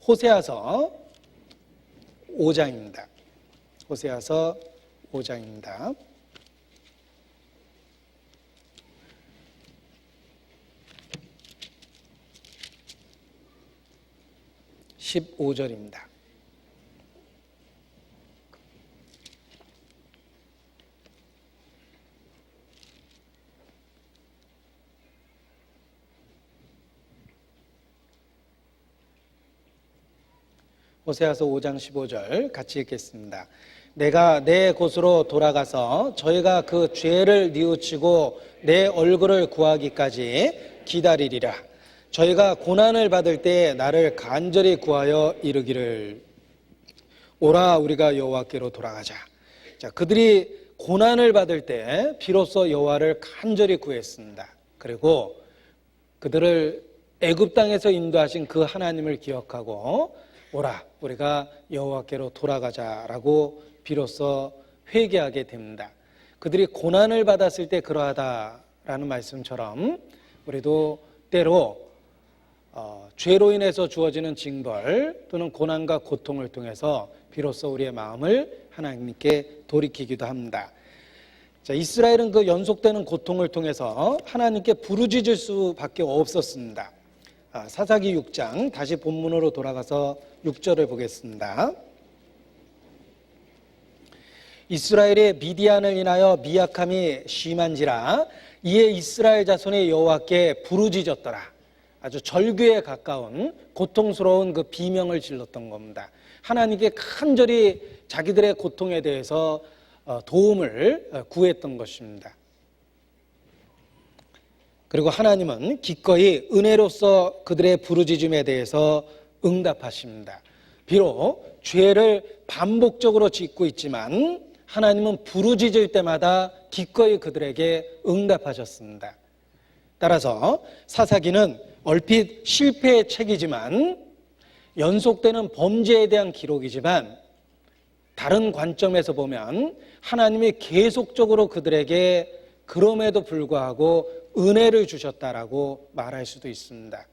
호세아서 5장입니다. 호세아서 5장입니다. 15절입니다. 호세아서 5장 15절 같이 읽겠습니다. 내가 내 곳으로 돌아가서 저희가 그 죄를 뉘우치고 내 얼굴을 구하기까지 기다리리라. 저희가 고난을 받을 때 나를 간절히 구하여 이르기를 오라 우리가 여호와께로 돌아가자. 자, 그들이 고난을 받을 때 비로소 여호와를 간절히 구했습니다. 그리고 그들을 애굽 땅에서 인도하신 그 하나님을 기억하고 오라 우리가 여호와께로 돌아가자라고 비로소 회개하게 됩니다. 그들이 고난을 받았을 때 그러하다라는 말씀처럼 우리도 때로 죄로 인해서 주어지는 징벌 또는 고난과 고통을 통해서 비로소 우리의 마음을 하나님께 돌이키기도 합니다. 자, 이스라엘은 그 연속되는 고통을 통해서 하나님께 부르짖을 수밖에 없었습니다. 사사기 6장 다시 본문으로 돌아가서 6절을 보겠습니다. 이스라엘의 미디안을 인하여 미약함이 심한지라 이에 이스라엘 자손이 여호와께 부르짖었더라. 아주 절규에 가까운 고통스러운 그 비명을 질렀던 겁니다. 하나님께 간절히 자기들의 고통에 대해서 도움을 구했던 것입니다. 그리고 하나님은 기꺼이 은혜로서 그들의 부르짖음에 대해서 응답하십니다. 비록 죄를 반복적으로 짓고 있지만 하나님은 부르짖을 때마다 기꺼이 그들에게 응답하셨습니다. 따라서 사사기는 얼핏 실패의 책이지만 연속되는 범죄에 대한 기록이지만 다른 관점에서 보면 하나님이 계속적으로 그들에게 그럼에도 불구하고 은혜를 주셨다라고 말할 수도 있습니다.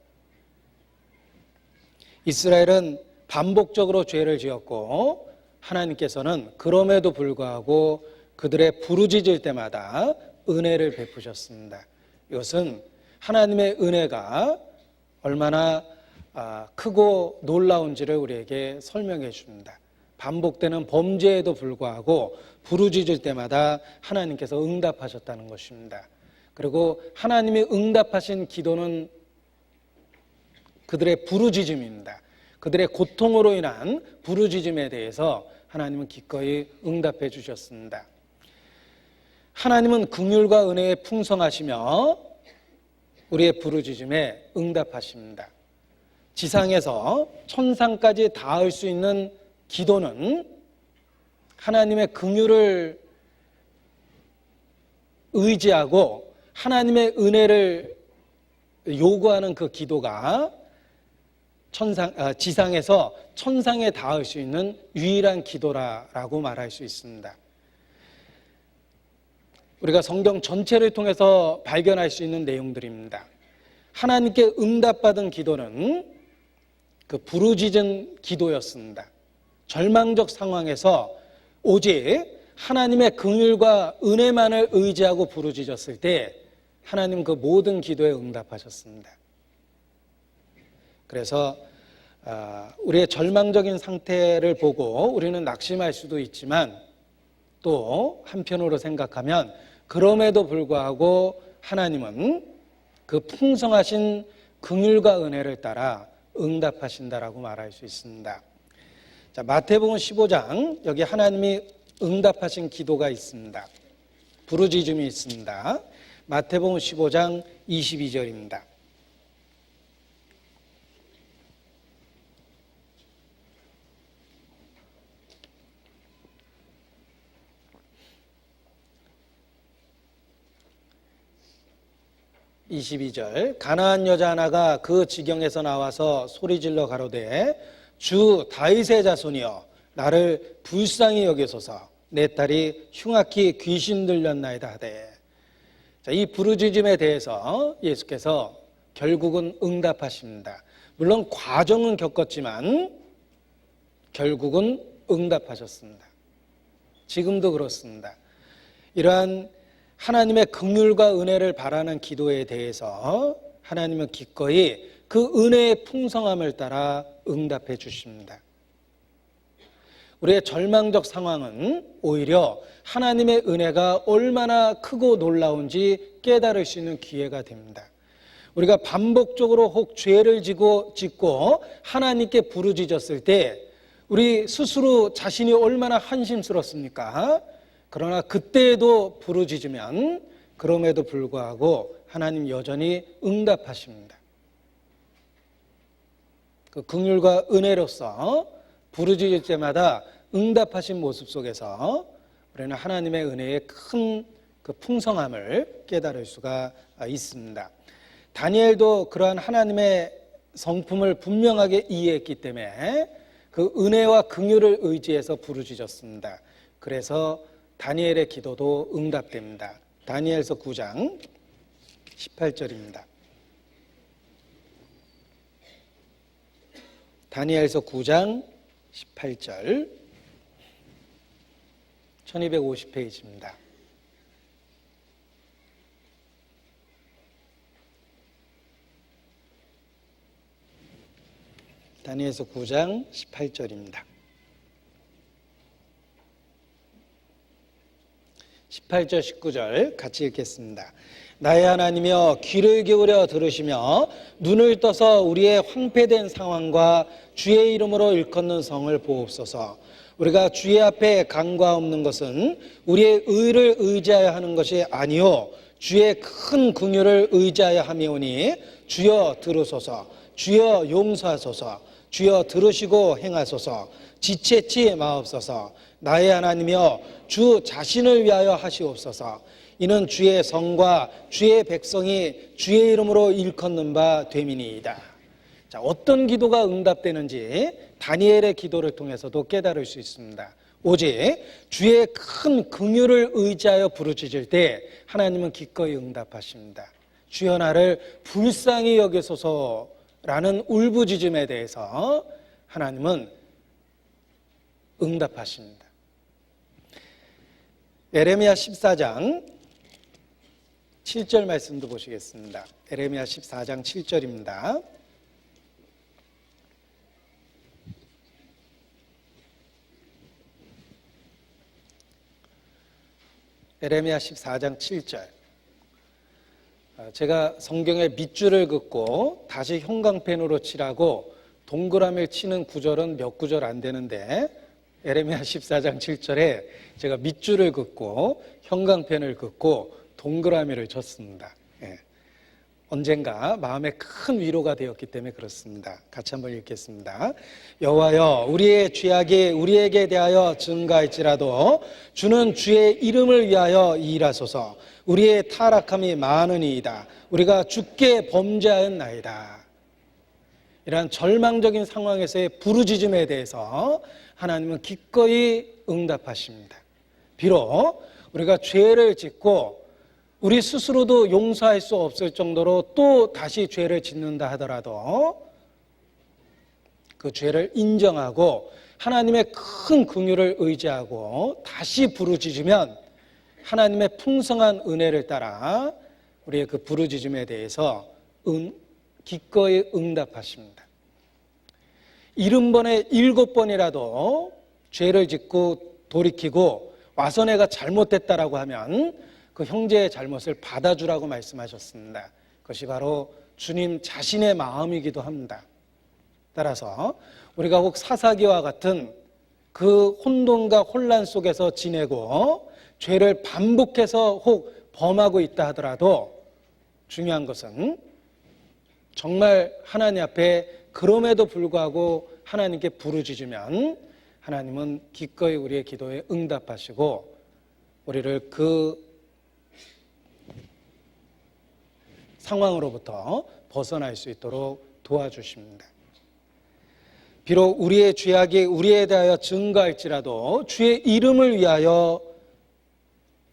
이스라엘은 반복적으로 죄를 지었고 하나님께서는 그럼에도 불구하고 그들의 부르짖을 때마다 은혜를 베푸셨습니다. 이것은 하나님의 은혜가 얼마나 크고 놀라운지를 우리에게 설명해 줍니다. 반복되는 범죄에도 불구하고 부르짖을 때마다 하나님께서 응답하셨다는 것입니다. 그리고 하나님이 응답하신 기도는 그들의 부르짖음입니다. 그들의 고통으로 인한 부르짖음에 대해서 하나님은 기꺼이 응답해 주셨습니다. 하나님은 긍휼과 은혜에 풍성하시며 우리의 부르짖음에 응답하십니다. 지상에서 천상까지 닿을 수 있는 기도는 하나님의 긍휼을 의지하고 하나님의 은혜를 요구하는 그 기도가 지상에서 천상에 닿을 수 있는 유일한 기도라고 말할 수 있습니다. 우리가 성경 전체를 통해서 발견할 수 있는 내용들입니다. 하나님께 응답받은 기도는 그 부르짖은 기도였습니다. 절망적 상황에서 오직 하나님의 긍휼과 은혜만을 의지하고 부르짖었을 때 하나님 그 모든 기도에 응답하셨습니다. 그래서 우리의 절망적인 상태를 보고 우리는 낙심할 수도 있지만 또 한편으로 생각하면 그럼에도 불구하고 하나님은 그 풍성하신 긍휼과 은혜를 따라 응답하신다라고 말할 수 있습니다. 자, 마태복음 15장 여기 하나님이 응답하신 기도가 있습니다. 부르짖음이 있습니다. 마태복음 15장 22절입니다. 가나안 여자 하나가 그 지경에서 나와서 소리질러 가로되 주 다윗의 자손이여 나를 불쌍히 여기소서 내 딸이 흉악히 귀신 들렸나이다 하되. 자, 이 부르짖음에 대해서 예수께서 결국은 응답하십니다. 물론 과정은 겪었지만 결국은 응답하셨습니다. 지금도 그렇습니다. 이러한 하나님의 긍휼과 은혜를 바라는 기도에 대해서 하나님은 기꺼이 그 은혜의 풍성함을 따라 응답해 주십니다. 우리의 절망적 상황은 오히려 하나님의 은혜가 얼마나 크고 놀라운지 깨달을 수 있는 기회가 됩니다. 우리가 반복적으로 혹 죄를 짓고 하나님께 부르짖었을 때 우리 스스로 자신이 얼마나 한심스럽습니까? 그러나 그때에도 부르짖으면 그럼에도 불구하고 하나님 여전히 응답하십니다. 그 긍휼과 은혜로서 부르짖을 때마다 응답하신 모습 속에서 우리는 하나님의 은혜의 큰 그 풍성함을 깨달을 수가 있습니다. 다니엘도 그러한 하나님의 성품을 분명하게 이해했기 때문에 그 은혜와 긍휼을 의지해서 부르짖었습니다. 그래서 다니엘의 기도도 응답됩니다. 다니엘서 9장 18절입니다. 다니엘서 9장 18절 1250페이지입니다. 다니엘서 9장 18절입니다. 18절 19절 같이 읽겠습니다. 나의 하나님이여 귀를 기울여 들으시며 눈을 떠서 우리의 황폐된 상황과 주의 이름으로 일컫는 성을 보옵소서. 우리가 주의 앞에 강과 없는 것은 우리의 의를 의지하여 하는 것이 아니요 주의 큰 긍휼을 의지하여 함이오니 주여 들으소서. 주여 용서하소서. 주여 들으시고 행하소서. 지체치 마옵소서. 나의 하나님이여 주 자신을 위하여 하시옵소서. 이는 주의 성과 주의 백성이 주의 이름으로 일컫는 바 됨이니이다. 자, 어떤 기도가 응답되는지 다니엘의 기도를 통해서도 깨달을 수 있습니다. 오직 주의 큰 긍휼을 의지하여 부르짖을 때 하나님은 기꺼이 응답하십니다. 주여 나를 불쌍히 여기소서라는 울부짖음에 대해서 하나님은 응답하십니다. 에레미야 14장 7절 말씀도 보시겠습니다. 에레미야 14장 7절입니다. 에레미야 14장 7절. 제가 성경의 밑줄을 긋고 다시 형광펜으로 칠하고 동그라미를 치는 구절은 몇 구절 안 되는데 에레미야 14장 7절에 제가 밑줄을 긋고 형광펜을 긋고 동그라미를 쳤습니다. 언젠가 마음에 큰 위로가 되었기 때문에 그렇습니다. 같이 한번 읽겠습니다. 여호와여 우리의 죄악이 우리에게 대하여 증가할지라도 주는 주의 이름을 위하여 일하소서. 우리의 타락함이 많으니이다. 우리가 주께 범죄하였나이다. 이러한 절망적인 상황에서의 부르짖음에 대해서 하나님은 기꺼이 응답하십니다. 비록 우리가 죄를 짓고 우리 스스로도 용서할 수 없을 정도로 또 다시 죄를 짓는다 하더라도 그 죄를 인정하고 하나님의 큰 긍휼을 의지하고 다시 부르짖으면 하나님의 풍성한 은혜를 따라 우리의 그 부르짖음에 대해서 기꺼이 응답하십니다. 70번에 7번이라도 죄를 짓고 돌이키고 와서 내가 잘못됐다라고 하면 그 형제의 잘못을 받아주라고 말씀하셨습니다. 그것이 바로 주님 자신의 마음이기도 합니다. 따라서 우리가 혹 사사기와 같은 그 혼돈과 혼란 속에서 지내고 죄를 반복해서 혹 범하고 있다 하더라도 중요한 것은 정말 하나님 앞에 그럼에도 불구하고 하나님께 부르짖으면 하나님은 기꺼이 우리의 기도에 응답하시고 우리를 그 상황으로부터 벗어날 수 있도록 도와주십니다. 비록 우리의 죄악이 우리에 대하여 증가할지라도 주의 이름을 위하여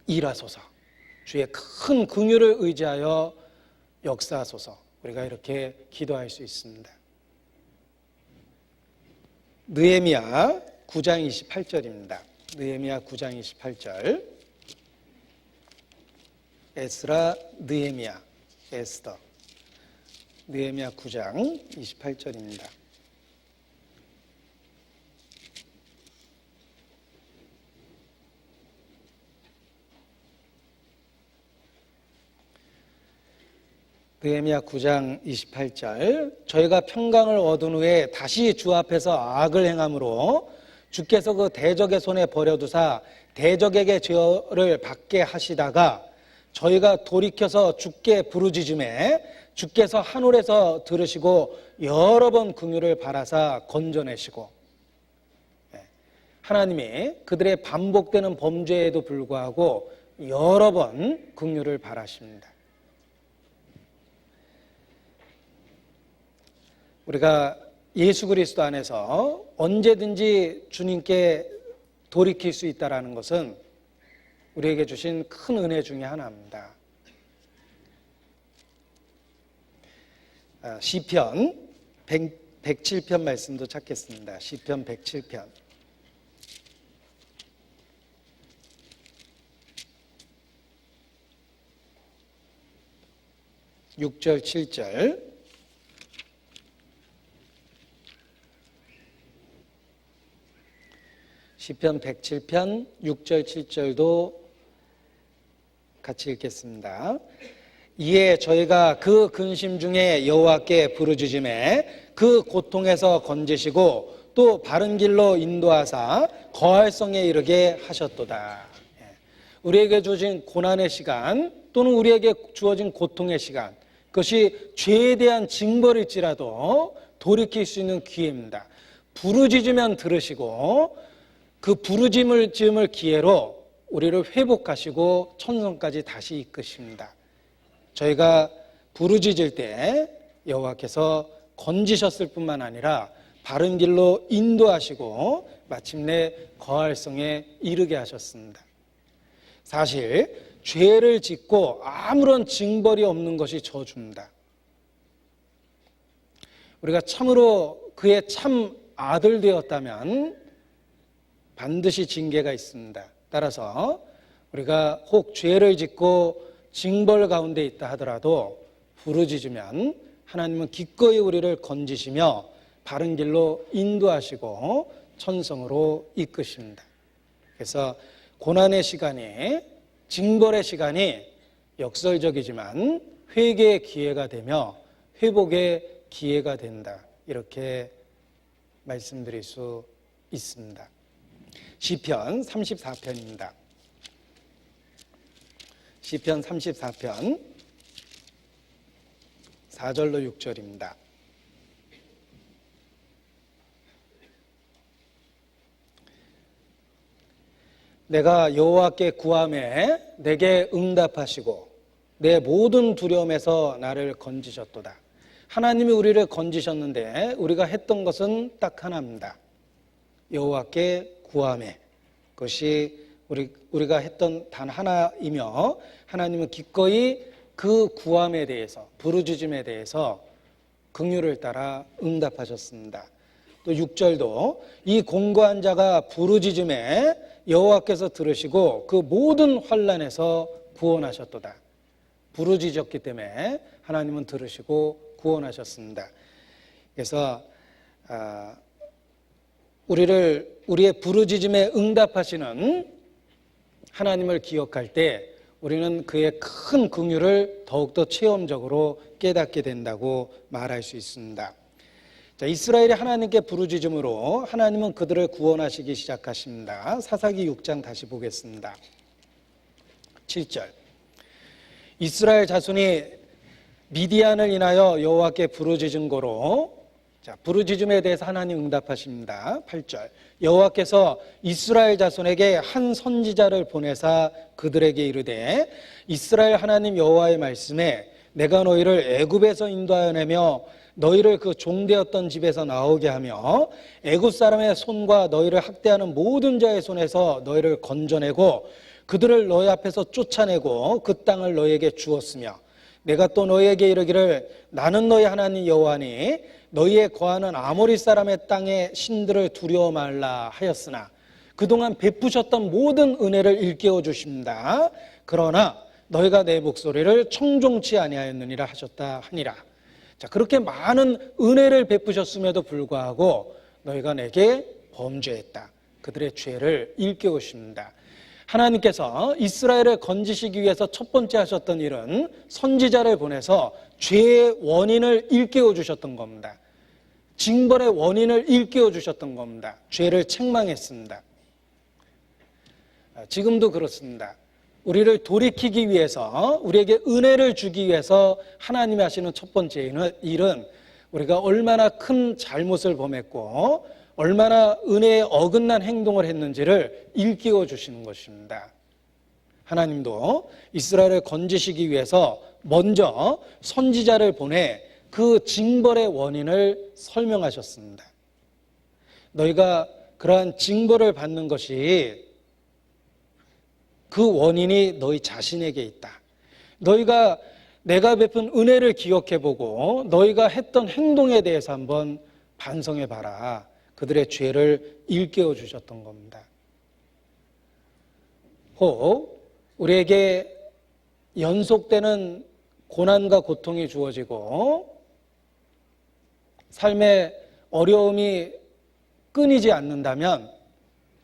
일하소서. 주의 큰 긍휼을 의지하여 역사하소서. 우리가 이렇게 기도할 수 있습니다. 느헤미야 9장 28절입니다. 느헤미야 9장 28절. 에스라, 느헤미야, 에스더. 느헤미야 9장 28절입니다. 느헤미야 9장 28절. 저희가 평강을 얻은 후에 다시 주 앞에서 악을 행함으로 주께서 그 대적의 손에 버려두사 대적에게 죄를 받게 하시다가 저희가 돌이켜서 주께 부르짖음에 주께서 하늘에서 들으시고 여러 번 긍휼을 바라사 건져내시고, 하나님이 그들의 반복되는 범죄에도 불구하고 여러 번 긍휼을 바라십니다. 우리가 예수 그리스도 안에서 언제든지 주님께 돌이킬 수 있다는 것은 우리에게 주신 큰 은혜 중에 하나입니다. 시편 107편 말씀도 찾겠습니다. 시편 107편. 6절 7절. 시편 107편 6절 7절도 같이 읽겠습니다. 이에 저희가 그 근심 중에 여호와께 부르짖음에 그 고통에서 건지시고 또 바른 길로 인도하사 거할 성에 이르게 하셨도다. 우리에게 주어진 고난의 시간 또는 우리에게 주어진 고통의 시간, 그것이 죄에 대한 징벌일지라도 돌이킬 수 있는 기회입니다. 부르짖으면 들으시고 그 부르짖음을 기회로 우리를 회복하시고 천성까지 다시 이끄십니다. 저희가 부르짖을 때 여호와께서 건지셨을 뿐만 아니라 바른 길로 인도하시고 마침내 거할 성에 이르게 하셨습니다. 사실 죄를 짓고 아무런 징벌이 없는 것이 저주입니다. 우리가 참으로 그의 참 아들 되었다면 반드시 징계가 있습니다. 따라서 우리가 혹 죄를 짓고 징벌 가운데 있다 하더라도 부르짖으면 하나님은 기꺼이 우리를 건지시며 바른 길로 인도하시고 천성으로 이끄십니다. 그래서 고난의 시간이, 징벌의 시간이 역설적이지만 회개의 기회가 되며 회복의 기회가 된다, 이렇게 말씀드릴 수 있습니다. 시편 34편입니다. 시편 34편 4절로 6절입니다. 내가 여호와께 구하매 내게 응답하시고 내 모든 두려움에서 나를 건지셨도다. 하나님이 우리를 건지셨는데 우리가 했던 것은 딱 하나입니다. 여호와께 구하매. 그것이 우리가 했던 단 하나이며 하나님은 기꺼이 그 구함에 대해서, 부르짖음에 대해서 긍휼을 따라 응답하셨습니다. 또 6절도 이 공고한 자가 부르짖음에 여호와께서 들으시고 그 모든 환난에서 구원하셨도다. 부르짖었기 때문에 하나님은 들으시고 구원하셨습니다. 그래서 우리의 부르짖음에 응답하시는 하나님을 기억할 때 우리는 그의 큰 긍휼을 더욱더 체험적으로 깨닫게 된다고 말할 수 있습니다. 자, 이스라엘이 하나님께 부르짖음으로 하나님은 그들을 구원하시기 시작하십니다. 사사기 6장 다시 보겠습니다. 7절. 이스라엘 자손이 미디안을 인하여 여호와께 부르짖은 거로, 자, 부르짖음에 대해서 하나님 응답하십니다. 8절. 여호와께서 이스라엘 자손에게 한 선지자를 보내사 그들에게 이르되 이스라엘 하나님 여호와의 말씀에 내가 너희를 애굽에서 인도하여 내며 너희를 그 종되었던 집에서 나오게 하며 애굽 사람의 손과 너희를 학대하는 모든 자의 손에서 너희를 건져내고 그들을 너희 앞에서 쫓아내고 그 땅을 너희에게 주었으며 내가 또 너희에게 이르기를 나는 너희 하나님 여호와니 너희의 거하는 아모리 사람의 땅의 신들을 두려워 말라 하였으나 그동안 베푸셨던 모든 은혜를 일깨워 주십니다. 그러나 너희가 내 목소리를 청종치 아니하였느니라 하셨다 하니라. 자, 그렇게 많은 은혜를 베푸셨음에도 불구하고 너희가 내게 범죄했다. 그들의 죄를 일깨우십니다. 하나님께서 이스라엘을 건지시기 위해서 첫 번째 하셨던 일은 선지자를 보내서 죄의 원인을 일깨워 주셨던 겁니다. 징벌의 원인을 일깨워 주셨던 겁니다. 죄를 책망했습니다. 지금도 그렇습니다. 우리를 돌이키기 위해서, 우리에게 은혜를 주기 위해서 하나님이 하시는 첫 번째 일은 우리가 얼마나 큰 잘못을 범했고 얼마나 은혜에 어긋난 행동을 했는지를 일깨워 주시는 것입니다. 하나님도 이스라엘을 건지시기 위해서 먼저 선지자를 보내 그 징벌의 원인을 설명하셨습니다. 너희가 그러한 징벌을 받는 것이 그 원인이 너희 자신에게 있다. 너희가 내가 베푼 은혜를 기억해보고 너희가 했던 행동에 대해서 한번 반성해봐라. 그들의 죄를 일깨워 주셨던 겁니다. 혹 우리에게 연속되는 고난과 고통이 주어지고 삶의 어려움이 끊이지 않는다면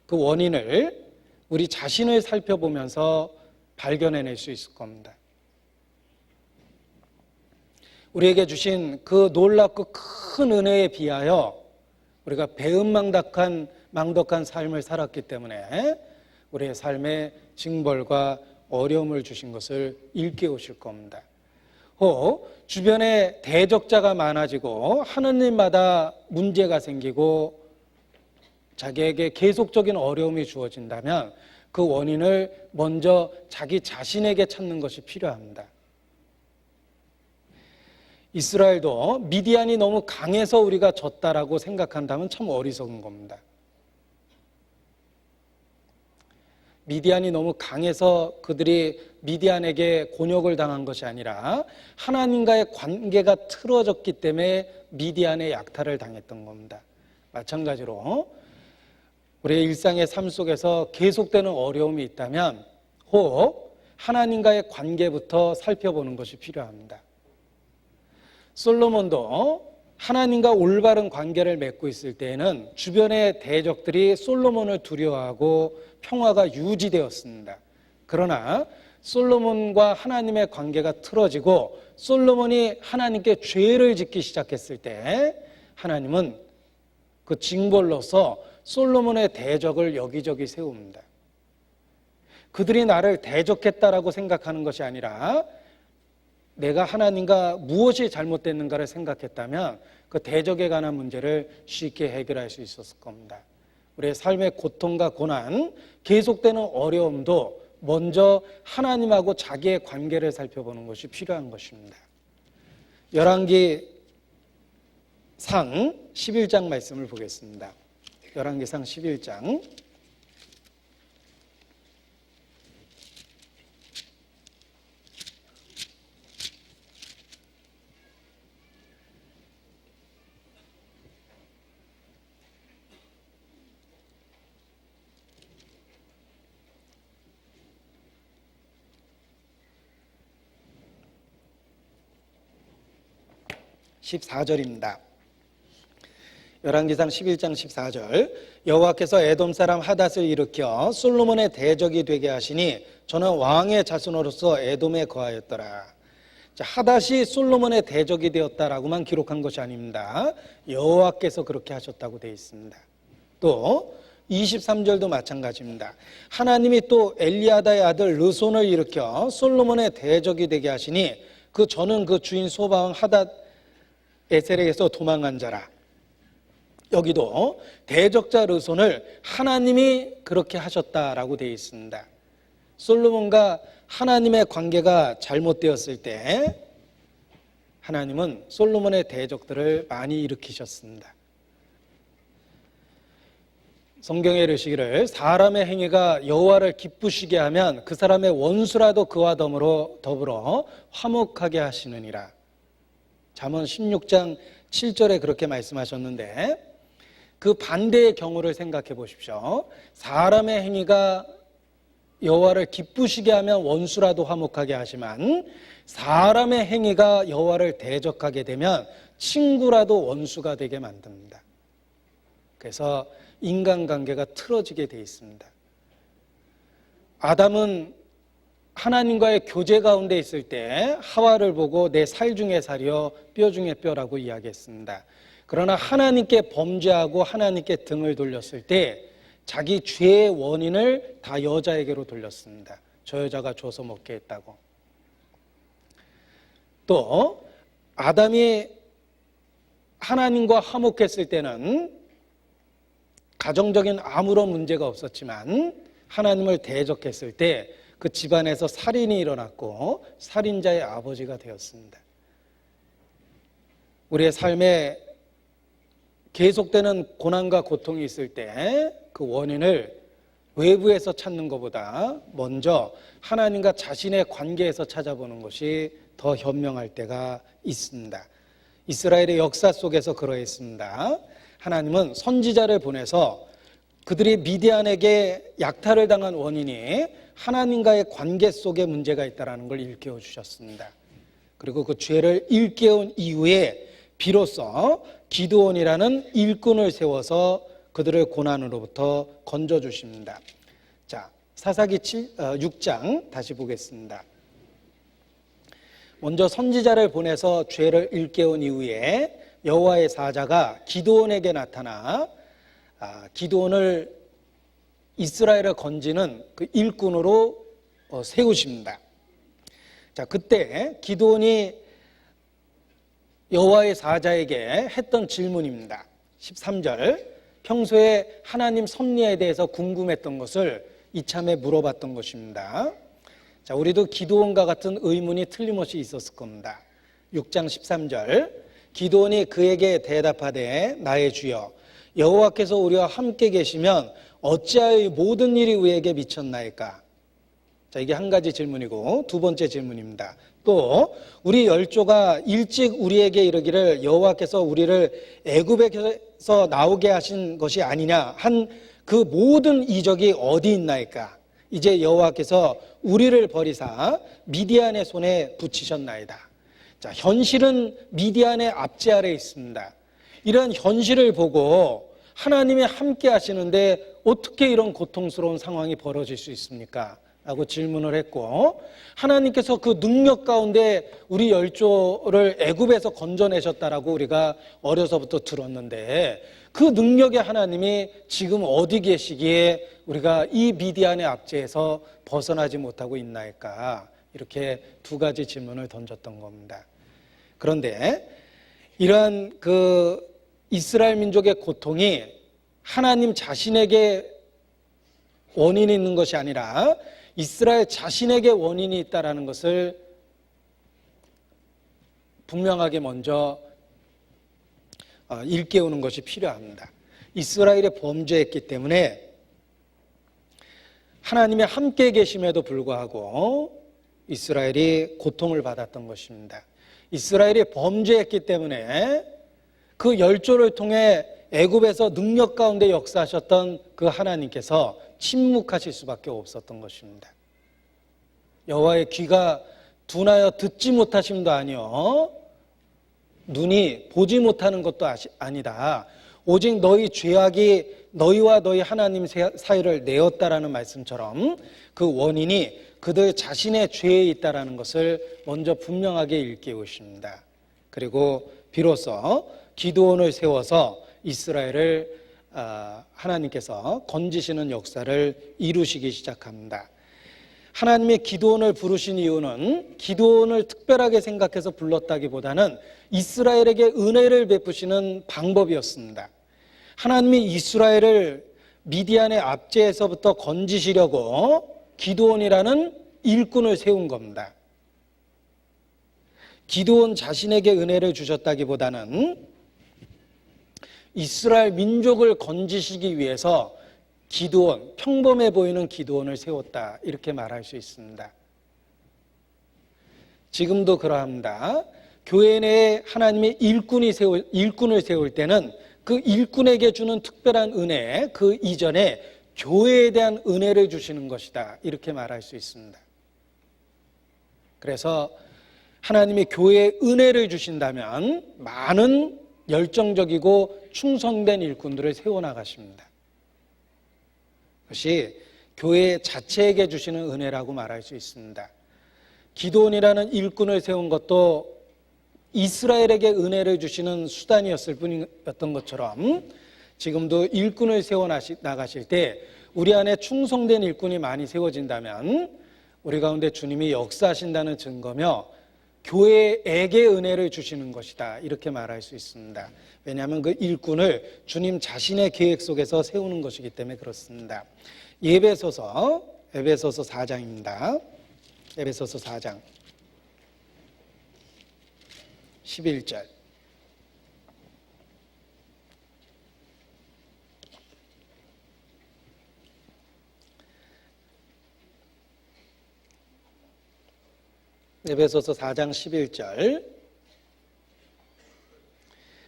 그 원인을 우리 자신을 살펴보면서 발견해낼 수 있을 겁니다. 우리에게 주신 그 놀랍고 큰 은혜에 비하여 우리가 배은망덕한 삶을 살았기 때문에 우리의 삶에 징벌과 어려움을 주신 것을 일깨우실 겁니다. 혹 주변에 대적자가 많아지고 하느님마다 문제가 생기고 자기에게 계속적인 어려움이 주어진다면 그 원인을 먼저 자기 자신에게 찾는 것이 필요합니다. 이스라엘도 미디안이 너무 강해서 우리가 졌다라고 생각한다면 참 어리석은 겁니다. 미디안이 너무 강해서 그들이 미디안에게 곤욕을 당한 것이 아니라 하나님과의 관계가 틀어졌기 때문에 미디안의 약탈을 당했던 겁니다. 마찬가지로 우리의 일상의 삶 속에서 계속되는 어려움이 있다면 혹 하나님과의 관계부터 살펴보는 것이 필요합니다. 솔로몬도 하나님과 올바른 관계를 맺고 있을 때에는 주변의 대적들이 솔로몬을 두려워하고 평화가 유지되었습니다. 그러나 솔로몬과 하나님의 관계가 틀어지고 솔로몬이 하나님께 죄를 짓기 시작했을 때 하나님은 그 징벌로서 솔로몬의 대적을 여기저기 세웁니다. 그들이 나를 대적했다라고 생각하는 것이 아니라 내가 하나님과 무엇이 잘못됐는가를 생각했다면 그 대적에 관한 문제를 쉽게 해결할 수 있었을 겁니다. 우리의 삶의 고통과 고난, 계속되는 어려움도 먼저 하나님하고 자기의 관계를 살펴보는 것이 필요한 것입니다. 열왕기상 11장 말씀을 보겠습니다. 열왕기상 11장 14절입니다. 열왕기상 11장 14절 여호와께서 에돔 사람 하닷을 일으켜 솔로몬의 대적이 되게 하시니 저는 왕의 자손으로서 에돔에 거하였더라. 하닷이 솔로몬의 대적이 되었다라고만 기록한 것이 아닙니다. 여호와께서 그렇게 하셨다고 되어 있습니다. 또 23절도 마찬가지입니다. 하나님이 또 엘리아다의 아들 르손을 일으켜 솔로몬의 대적이 되게 하시니 저는 그 주인 소바왕 하닷 에셀에게서 도망한 자라. 여기도 대적자 르손을 하나님이 그렇게 하셨다라고 되어 있습니다. 솔로몬과 하나님의 관계가 잘못되었을 때 하나님은 솔로몬의 대적들을 많이 일으키셨습니다. 성경에 이르시기를 사람의 행위가 여호와를 기쁘시게 하면 그 사람의 원수라도 그와 더불어 화목하게 하시느니라. 잠언 16장 7절에 그렇게 말씀하셨는데 그 반대의 경우를 생각해 보십시오. 사람의 행위가 여호와를 기쁘시게 하면 원수라도 화목하게 하지만 사람의 행위가 여호와를 대적하게 되면 친구라도 원수가 되게 만듭니다. 그래서 인간관계가 틀어지게 되어 있습니다. 아담은 하나님과의 교제 가운데 있을 때 하와를 보고 내 살 중에 살이요 뼈 중에 뼈라고 이야기했습니다. 그러나 하나님께 범죄하고 하나님께 등을 돌렸을 때 자기 죄의 원인을 다 여자에게로 돌렸습니다. 저 여자가 줘서 먹게 했다고. 또 아담이 하나님과 화목했을 때는 가정적인 아무런 문제가 없었지만 하나님을 대적했을 때 그 집안에서 살인이 일어났고 살인자의 아버지가 되었습니다. 우리의 삶에 계속되는 고난과 고통이 있을 때 그 원인을 외부에서 찾는 것보다 먼저 하나님과 자신의 관계에서 찾아보는 것이 더 현명할 때가 있습니다. 이스라엘의 역사 속에서 그러했습니다. 하나님은 선지자를 보내서 그들이 미디안에게 약탈을 당한 원인이 하나님과의 관계 속에 문제가 있다는 걸 일깨워 주셨습니다. 그리고 그 죄를 일깨운 이후에 비로소 기드온이라는 일꾼을 세워서 그들을 고난으로부터 건져주십니다. 자, 사사기 6장 다시 보겠습니다. 먼저 선지자를 보내서 죄를 일깨운 이후에 여호와의 사자가 기드온에게 나타나 기드온을 이스라엘을 건지는 그 일꾼으로 세우십니다. 자, 그때 기드온이 여호와의 사자에게 했던 질문입니다. 13절, 평소에 하나님 섭리에 대해서 궁금했던 것을 이참에 물어봤던 것입니다. 자, 우리도 기드온과 같은 의문이 틀림없이 있었을 겁니다. 6장 13절, 기드온이 그에게 대답하되 나의 주여 여호와께서 우리와 함께 계시면 어찌하여 이 모든 일이 우리에게 미쳤나이까? 자, 이게 한 가지 질문이고 두 번째 질문입니다. 또 우리 열조가 일찍 우리에게 이르기를 여호와께서 우리를 애굽에서 나오게 하신 것이 아니냐 한 그 모든 이적이 어디 있나이까? 이제 여호와께서 우리를 버리사 미디안의 손에 붙이셨나이다. 자, 현실은 미디안의 압제 아래에 있습니다. 이런 현실을 보고 하나님이 함께 하시는데 어떻게 이런 고통스러운 상황이 벌어질 수 있습니까? 라고 질문을 했고, 하나님께서 그 능력 가운데 우리 열조를 애굽에서 건져내셨다라고 우리가 어려서부터 들었는데 그 능력의 하나님이 지금 어디 계시기에 우리가 이 미디안의 압제에서 벗어나지 못하고 있나이까? 이렇게 두 가지 질문을 던졌던 겁니다. 그런데 이러한 그 이스라엘 민족의 고통이 하나님 자신에게 원인이 있는 것이 아니라 이스라엘 자신에게 원인이 있다는 것을 분명하게 먼저 일깨우는 것이 필요합니다. 이스라엘이 범죄했기 때문에 하나님이 함께 계심에도 불구하고 이스라엘이 고통을 받았던 것입니다. 이스라엘이 범죄했기 때문에 그 열조를 통해 애굽에서 능력 가운데 역사하셨던 그 하나님께서 침묵하실 수밖에 없었던 것입니다. 여호와의 귀가 둔하여 듣지 못하심도 아니요 눈이 보지 못하는 것도 아니다. 오직 너희 죄악이 너희와 너희 하나님 사이를 내었다라는 말씀처럼 그 원인이 그들 자신의 죄에 있다라는 것을 먼저 분명하게 일깨우십니다. 그리고 비로소 기드온을 세워서 이스라엘을 하나님께서 건지시는 역사를 이루시기 시작합니다. 하나님이 기드온을 부르신 이유는 기드온을 특별하게 생각해서 불렀다기보다는 이스라엘에게 은혜를 베푸시는 방법이었습니다. 하나님이 이스라엘을 미디안의 압제에서부터 건지시려고 기드온이라는 일꾼을 세운 겁니다. 기드온 자신에게 은혜를 주셨다기보다는 이스라엘 민족을 건지시기 위해서 기드온, 평범해 보이는 기드온을 세웠다, 이렇게 말할 수 있습니다. 지금도 그러합니다. 교회 내에 하나님의 일꾼을 세울 때는 그 일꾼에게 주는 특별한 은혜, 그 이전에 교회에 대한 은혜를 주시는 것이다, 이렇게 말할 수 있습니다. 그래서 하나님이 교회에 은혜를 주신다면 많은 열정적이고 충성된 일꾼들을 세워나가십니다. 그것이 교회 자체에게 주시는 은혜라고 말할 수 있습니다. 기드온이라는 일꾼을 세운 것도 이스라엘에게 은혜를 주시는 수단이었을 뿐이었던 것처럼 지금도 일꾼을 세워나가실 때 우리 안에 충성된 일꾼이 많이 세워진다면 우리 가운데 주님이 역사하신다는 증거며 교회에게 은혜를 주시는 것이다, 이렇게 말할 수 있습니다. 왜냐하면 그 일꾼을 주님 자신의 계획 속에서 세우는 것이기 때문에 그렇습니다. 에베소서 4장입니다. 에베소서 4장 11절. 에베소서 4장 11절.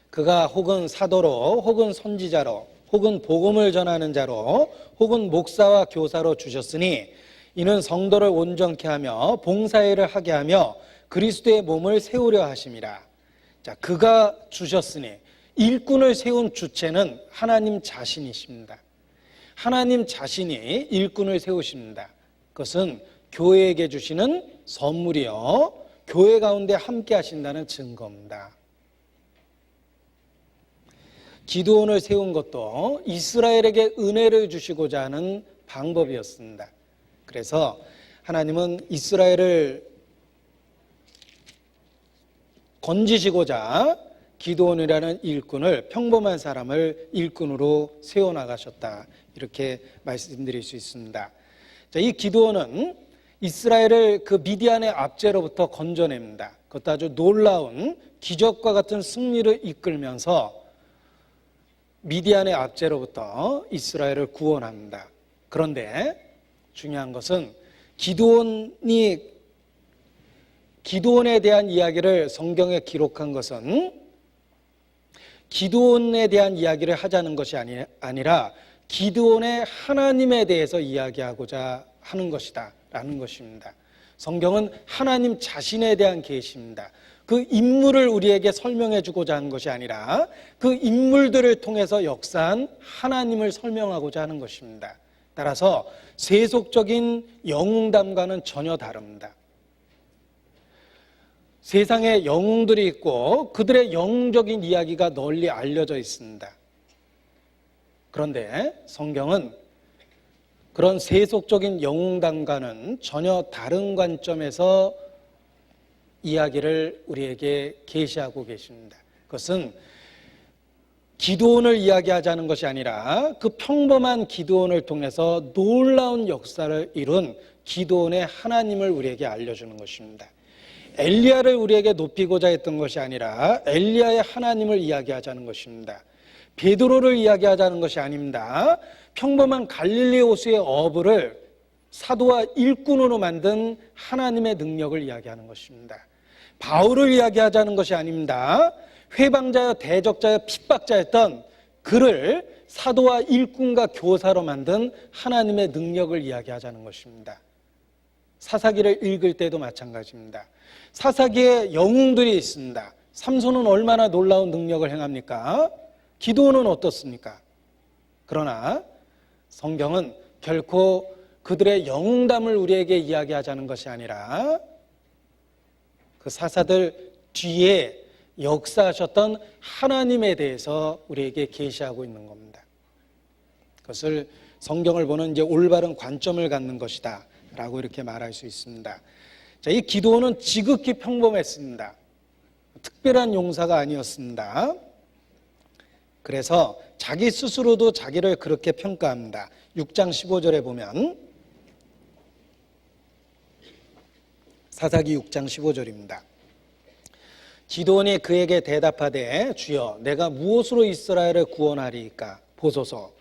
그가 혹은 사도로 혹은 선지자로 혹은 복음을 전하는 자로 혹은 목사와 교사로 주셨으니 이는 성도를 온전케 하며 봉사일을 하게 하며 그리스도의 몸을 세우려 하심이라. 자, 그가 주셨으니, 일꾼을 세운 주체는 하나님 자신이십니다. 하나님 자신이 일꾼을 세우십니다. 그것은 교회에게 주시는 선물이요, 교회 가운데 함께 하신다는 증거입니다. 기드온을 세운 것도 이스라엘에게 은혜를 주시고자 하는 방법이었습니다. 그래서 하나님은 이스라엘을 건지시고자 기드온이라는 일꾼을, 평범한 사람을 일꾼으로 세워나가셨다, 이렇게 말씀드릴 수 있습니다. 자, 이 기드온은 이스라엘을 그 미디안의 압제로부터 건져냅니다. 그것도 아주 놀라운 기적과 같은 승리를 이끌면서 미디안의 압제로부터 이스라엘을 구원합니다. 그런데 중요한 것은 기드온에 대한 이야기를 성경에 기록한 것은 기드온에 대한 이야기를 하자는 것이 아니라 기드온의 하나님에 대해서 이야기하고자 하는 것이다 라는 것입니다. 성경은 하나님 자신에 대한 계시입니다. 그 인물을 우리에게 설명해 주고자 하는 것이 아니라 그 인물들을 통해서 역사한 하나님을 설명하고자 하는 것입니다. 따라서 세속적인 영웅담과는 전혀 다릅니다. 세상에 영웅들이 있고 그들의 영웅적인 이야기가 널리 알려져 있습니다. 그런데 성경은 그런 세속적인 영웅담과는 전혀 다른 관점에서 이야기를 우리에게 계시하고 계십니다. 그것은 기드온을 이야기하자는 것이 아니라 그 평범한 기드온을 통해서 놀라운 역사를 이룬 기드온의 하나님을 우리에게 알려주는 것입니다. 엘리야를 우리에게 높이고자 했던 것이 아니라 엘리야의 하나님을 이야기하자는 것입니다. 베드로를 이야기하자는 것이 아닙니다. 평범한 갈릴리 호수의 어부를 사도와 일꾼으로 만든 하나님의 능력을 이야기하는 것입니다. 바울을 이야기하자는 것이 아닙니다. 회방자여 대적자여 핍박자였던 그를 사도와 일꾼과 교사로 만든 하나님의 능력을 이야기하자는 것입니다. 사사기를 읽을 때도 마찬가지입니다. 사사기에 영웅들이 있습니다. 삼손은 얼마나 놀라운 능력을 행합니까? 기드온은 어떻습니까? 그러나 성경은 결코 그들의 영웅담을 우리에게 이야기하자는 것이 아니라 그 사사들 뒤에 역사하셨던 하나님에 대해서 우리에게 계시하고 있는 겁니다. 그것을 성경을 보는 이제 올바른 관점을 갖는 것이다 라고 이렇게 말할 수 있습니다. 자, 이 기드온은 지극히 평범했습니다. 특별한 용사가 아니었습니다. 그래서 자기 스스로도 자기를 그렇게 평가합니다. 6장 15절에 보면, 사사기 6장 15절입니다. 기드온이 그에게 대답하되 주여 내가 무엇으로 이스라엘을 구원하리이까 보소서.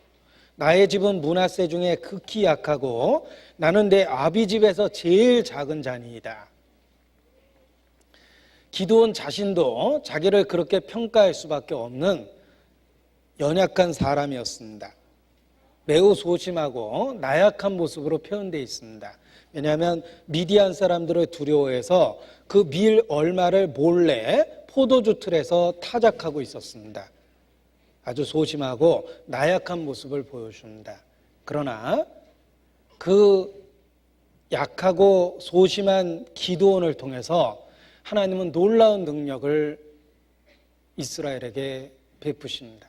나의 집은 므낫세 중에 극히 약하고 나는 내 아비 집에서 제일 작은 자니이다. 기드온 자신도 자기를 그렇게 평가할 수밖에 없는 연약한 사람이었습니다. 매우 소심하고 나약한 모습으로 표현되어 있습니다. 왜냐하면 미디안 사람들을 두려워해서 그 밀 얼마를 몰래 포도주 틀에서 타작하고 있었습니다. 아주 소심하고 나약한 모습을 보여줍니다. 그러나 그 약하고 소심한 기드온을 통해서 하나님은 놀라운 능력을 이스라엘에게 베푸십니다.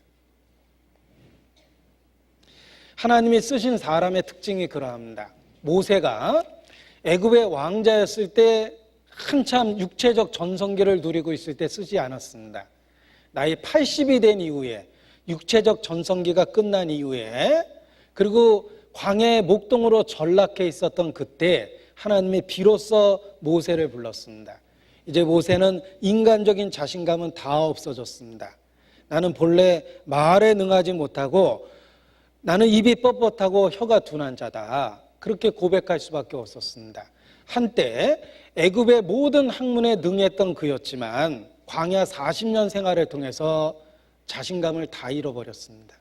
하나님이 쓰신 사람의 특징이 그러합니다. 모세가 애굽의 왕자였을 때 한참 육체적 전성기를 누리고 있을 때 쓰지 않았습니다. 나이 80이 된 이후에, 육체적 전성기가 끝난 이후에, 그리고 광야의 목동으로 전락해 있었던 그때 하나님이 비로소 모세를 불렀습니다. 이제 모세는 인간적인 자신감은 다 없어졌습니다. 나는 본래 말에 능하지 못하고 나는 입이 뻣뻣하고 혀가 둔한 자다. 그렇게 고백할 수밖에 없었습니다. 한때 애굽의 모든 학문에 능했던 그였지만 광야 40년 생활을 통해서 자신감을 다 잃어버렸습니다.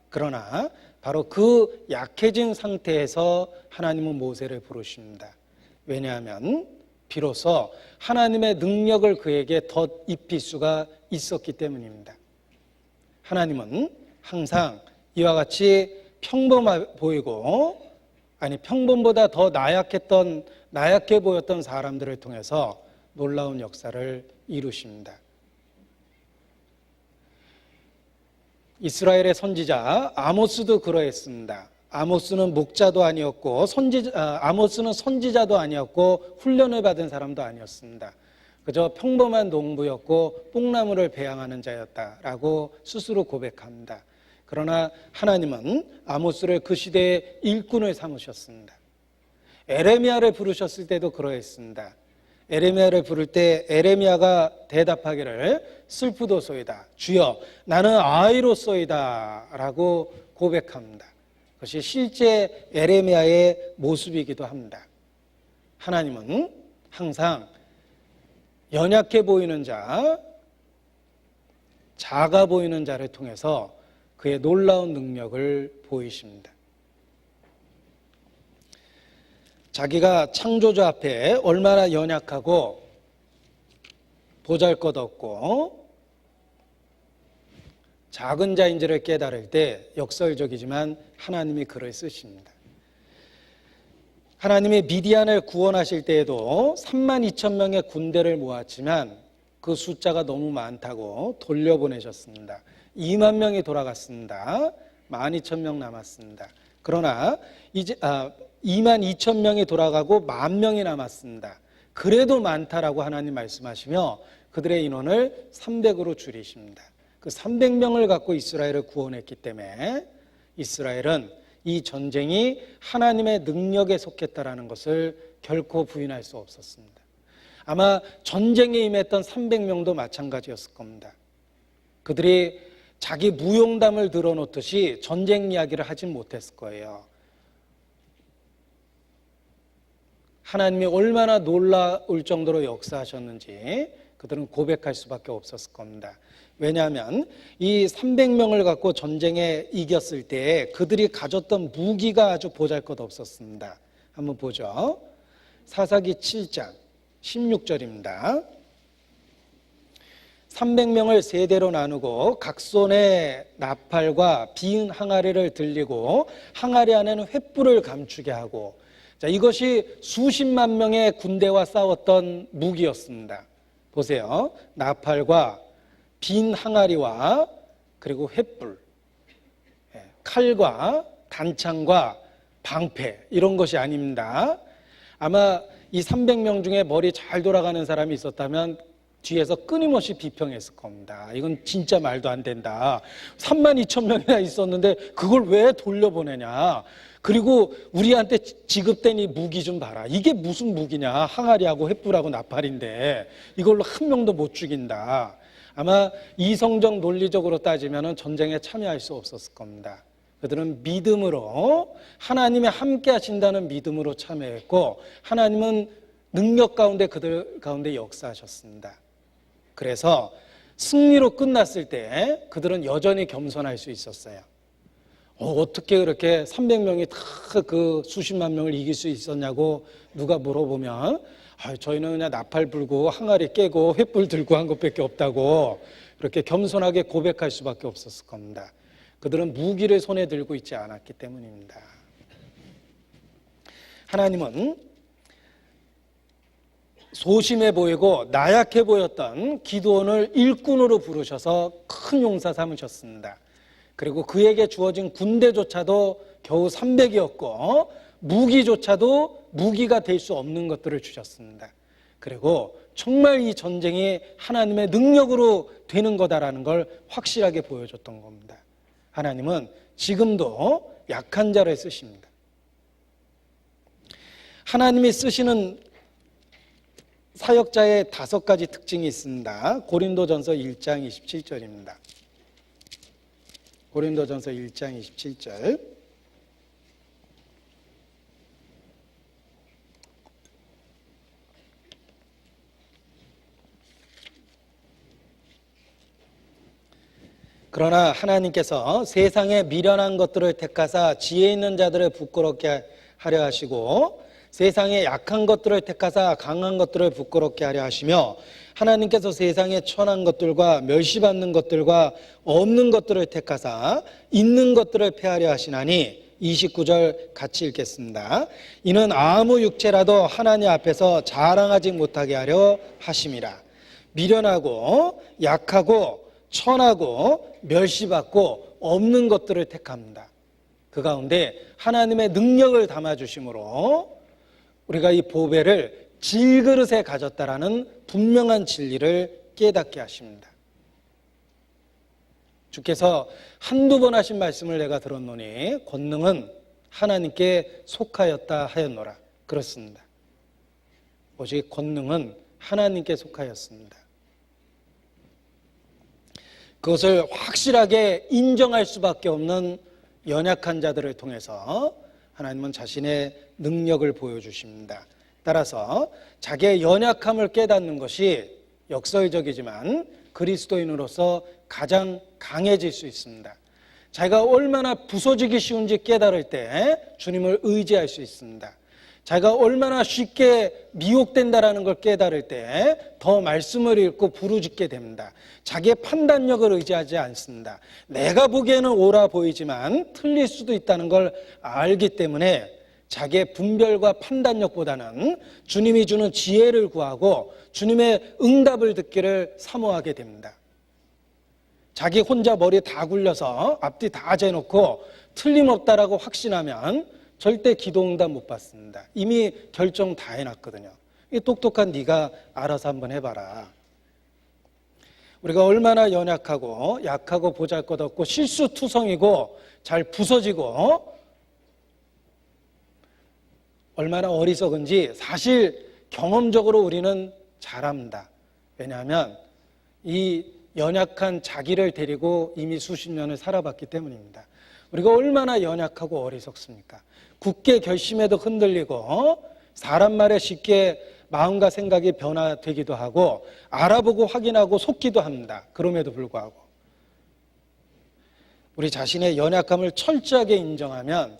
그러나 바로 그 약해진 상태에서 하나님은 모세를 부르십니다. 왜냐하면 비로소 하나님의 능력을 그에게 덧입힐 수가 있었기 때문입니다. 하나님은 항상 이와 같이 평범해 보이고, 평범보다 더 나약해 보였던 사람들을 통해서 놀라운 역사를 이루십니다. 이스라엘의 선지자 아모스도 그러했습니다. 아모스는 목자도 아니었고 아모스는 선지자도 아니었고 훈련을 받은 사람도 아니었습니다. 그저 평범한 농부였고 뽕나무를 배양하는 자였다라고 스스로 고백합니다. 그러나 하나님은 아모스를 그 시대의 일꾼을 삼으셨습니다. 에레미야를 부르셨을 때도 그러했습니다. 에레미야를 부를 때 에레미야가 대답하기를 슬프도소이다, 주여 나는 아이로소이다 라고 고백합니다. 그것이 실제 에레미야의 모습이기도 합니다. 하나님은 항상 연약해 보이는 자, 작아 보이는 자를 통해서 그의 놀라운 능력을 보이십니다. 자기가 창조주 앞에 얼마나 연약하고 보잘것없고 작은 자인지를 깨달을 때 역설적이지만 하나님이 그를 쓰십니다. 하나님이 미디안을 구원하실 때에도 32,000명의 군대를 모았지만 그 숫자가 너무 많다고 돌려보내셨습니다. 2만 명이 돌아갔습니다. 12,000명 남았습니다. 그러나 이제 22,000명이 돌아가고 10,000명이 남았습니다. 그래도 많다라고 하나님 말씀하시며 그들의 인원을 300으로 줄이십니다. 그 300명을 갖고 이스라엘을 구원했기 때문에 이스라엘은 이 전쟁이 하나님의 능력에 속했다라는 것을 결코 부인할 수 없었습니다. 아마 전쟁에 임했던 300명도 마찬가지였을 겁니다. 그들이 자기 무용담을 늘어놓듯이 전쟁 이야기를 하진 못했을 거예요. 하나님이 얼마나 놀라울 정도로 역사하셨는지 그들은 고백할 수밖에 없었을 겁니다. 왜냐하면 이 300명을 갖고 전쟁에 이겼을 때 그들이 가졌던 무기가 아주 보잘것없었습니다. 한번 보죠. 사사기 7장 16절입니다. 300명을 세 대로 나누고 각 손에 나팔과 빈 항아리를 들리고 항아리 안에는 횃불을 감추게 하고, 자, 이것이 수십만 명의 군대와 싸웠던 무기였습니다. 보세요. 나팔과 빈 항아리와 그리고 횃불, 칼과 단창과 방패, 이런 것이 아닙니다. 아마 이 300명 중에 머리 잘 돌아가는 사람이 있었다면 뒤에서 끊임없이 비평했을 겁니다. 이건 진짜 말도 안 된다. 32,000명이나 있었는데 그걸 왜 돌려보내냐. 그리고 우리한테 지급된 이 무기 좀 봐라. 이게 무슨 무기냐. 항아리하고 횃불하고 나팔인데 이걸로 한 명도 못 죽인다. 아마 이성적 논리적으로 따지면 전쟁에 참여할 수 없었을 겁니다. 그들은 믿음으로, 하나님이 함께 하신다는 믿음으로 참여했고 하나님은 능력 가운데 그들 가운데 역사하셨습니다. 그래서 승리로 끝났을 때 그들은 여전히 겸손할 수 있었어요. 어떻게 그렇게 300명이 다 그 수십만 명을 이길 수 있었냐고 누가 물어보면 저희는 그냥 나팔 불고 항아리 깨고 횃불 들고 한 것밖에 없다고 그렇게 겸손하게 고백할 수밖에 없었을 겁니다. 그들은 무기를 손에 들고 있지 않았기 때문입니다. 하나님은 소심해 보이고 나약해 보였던 기드온을 일꾼으로 부르셔서 큰 용사 삼으셨습니다. 그리고 그에게 주어진 군대조차도 겨우 300이었고 무기조차도 무기가 될 수 없는 것들을 주셨습니다. 그리고 정말 이 전쟁이 하나님의 능력으로 되는 거다라는 걸 확실하게 보여줬던 겁니다. 하나님은 지금도 약한 자를 쓰십니다. 하나님이 쓰시는 사역자의 5가지 특징이 있습니다. 고린도전서 1장 27절입니다. 고린도전서 1장 27절. 그러나 하나님께서 세상에 미련한 것들을 택하사 지혜 있는 자들을 부끄럽게 하려 하시고 세상에 약한 것들을 택하사 강한 것들을 부끄럽게 하려 하시며 하나님께서 세상에 천한 것들과 멸시받는 것들과 없는 것들을 택하사 있는 것들을 폐하려 하시나니 29절 같이 읽겠습니다. 이는 아무 육체라도 하나님 앞에서 자랑하지 못하게 하려 하심이라. 미련하고 약하고 천하고 멸시받고 없는 것들을 택합니다. 그 가운데 하나님의 능력을 담아주심으로 우리가 이 보배를 질그릇에 가졌다라는 분명한 진리를 깨닫게 하십니다. 주께서 한두 번 하신 말씀을 내가 들었노니 권능은 하나님께 속하였다 하였노라. 그렇습니다. 오직 권능은 하나님께 속하였습니다. 그것을 확실하게 인정할 수밖에 없는 연약한 자들을 통해서 하나님은 자신의 능력을 보여주십니다. 따라서 자기의 연약함을 깨닫는 것이 역설적이지만 그리스도인으로서 가장 강해질 수 있습니다. 자기가 얼마나 부서지기 쉬운지 깨달을 때 주님을 의지할 수 있습니다. 자기가 얼마나 쉽게 미혹된다라는 걸 깨달을 때 더 말씀을 읽고 부르짖게 됩니다. 자기의 판단력을 의지하지 않습니다. 내가 보기에는 옳아 보이지만 틀릴 수도 있다는 걸 알기 때문에 자기의 분별과 판단력보다는 주님이 주는 지혜를 구하고 주님의 응답을 듣기를 사모하게 됩니다. 자기 혼자 머리 다 굴려서 앞뒤 다 재놓고 틀림없다라고 확신하면 절대 기도응답 못 받습니다. 이미 결정 다 해놨거든요. 이 똑똑한 네가 알아서 한번 해봐라. 우리가 얼마나 연약하고 약하고 보잘것없고 실수투성이고 잘 부서지고 얼마나 어리석은지 사실 경험적으로 우리는 잘합니다. 왜냐하면 이 연약한 자기를 데리고 이미 수십 년을 살아봤기 때문입니다. 우리가 얼마나 연약하고 어리석습니까? 굳게 결심해도 흔들리고 사람 말에 쉽게 마음과 생각이 변화되기도 하고 알아보고 확인하고 속기도 합니다. 그럼에도 불구하고 우리 자신의 연약함을 철저하게 인정하면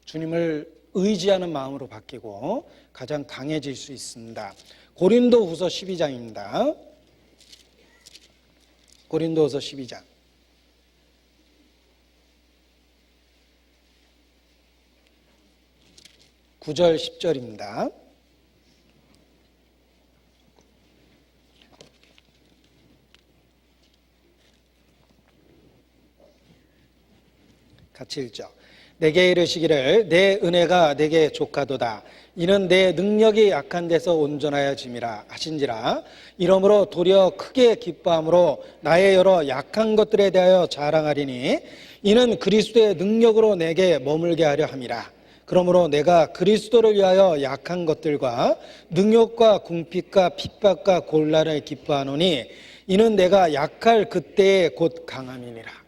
주님을 의지하는 마음으로 바뀌고 가장 강해질 수 있습니다. 고린도후서 12장입니다. 고린도후서 12장 9절 10절입니다. 같이 읽죠. 내게 이르시기를 내 은혜가 내게 족하도다. 이는 내 능력이 약한 데서 온전하여 짐이라 하신지라. 이러므로 도리어 크게 기뻐함으로 나의 여러 약한 것들에 대하여 자랑하리니 이는 그리스도의 능력으로 내게 머물게 하려 함이라. 그러므로 내가 그리스도를 위하여 약한 것들과 능욕과 궁핍과 핍박과 곤란을 기뻐하노니 이는 내가 약할 그때에 곧 강함이니라.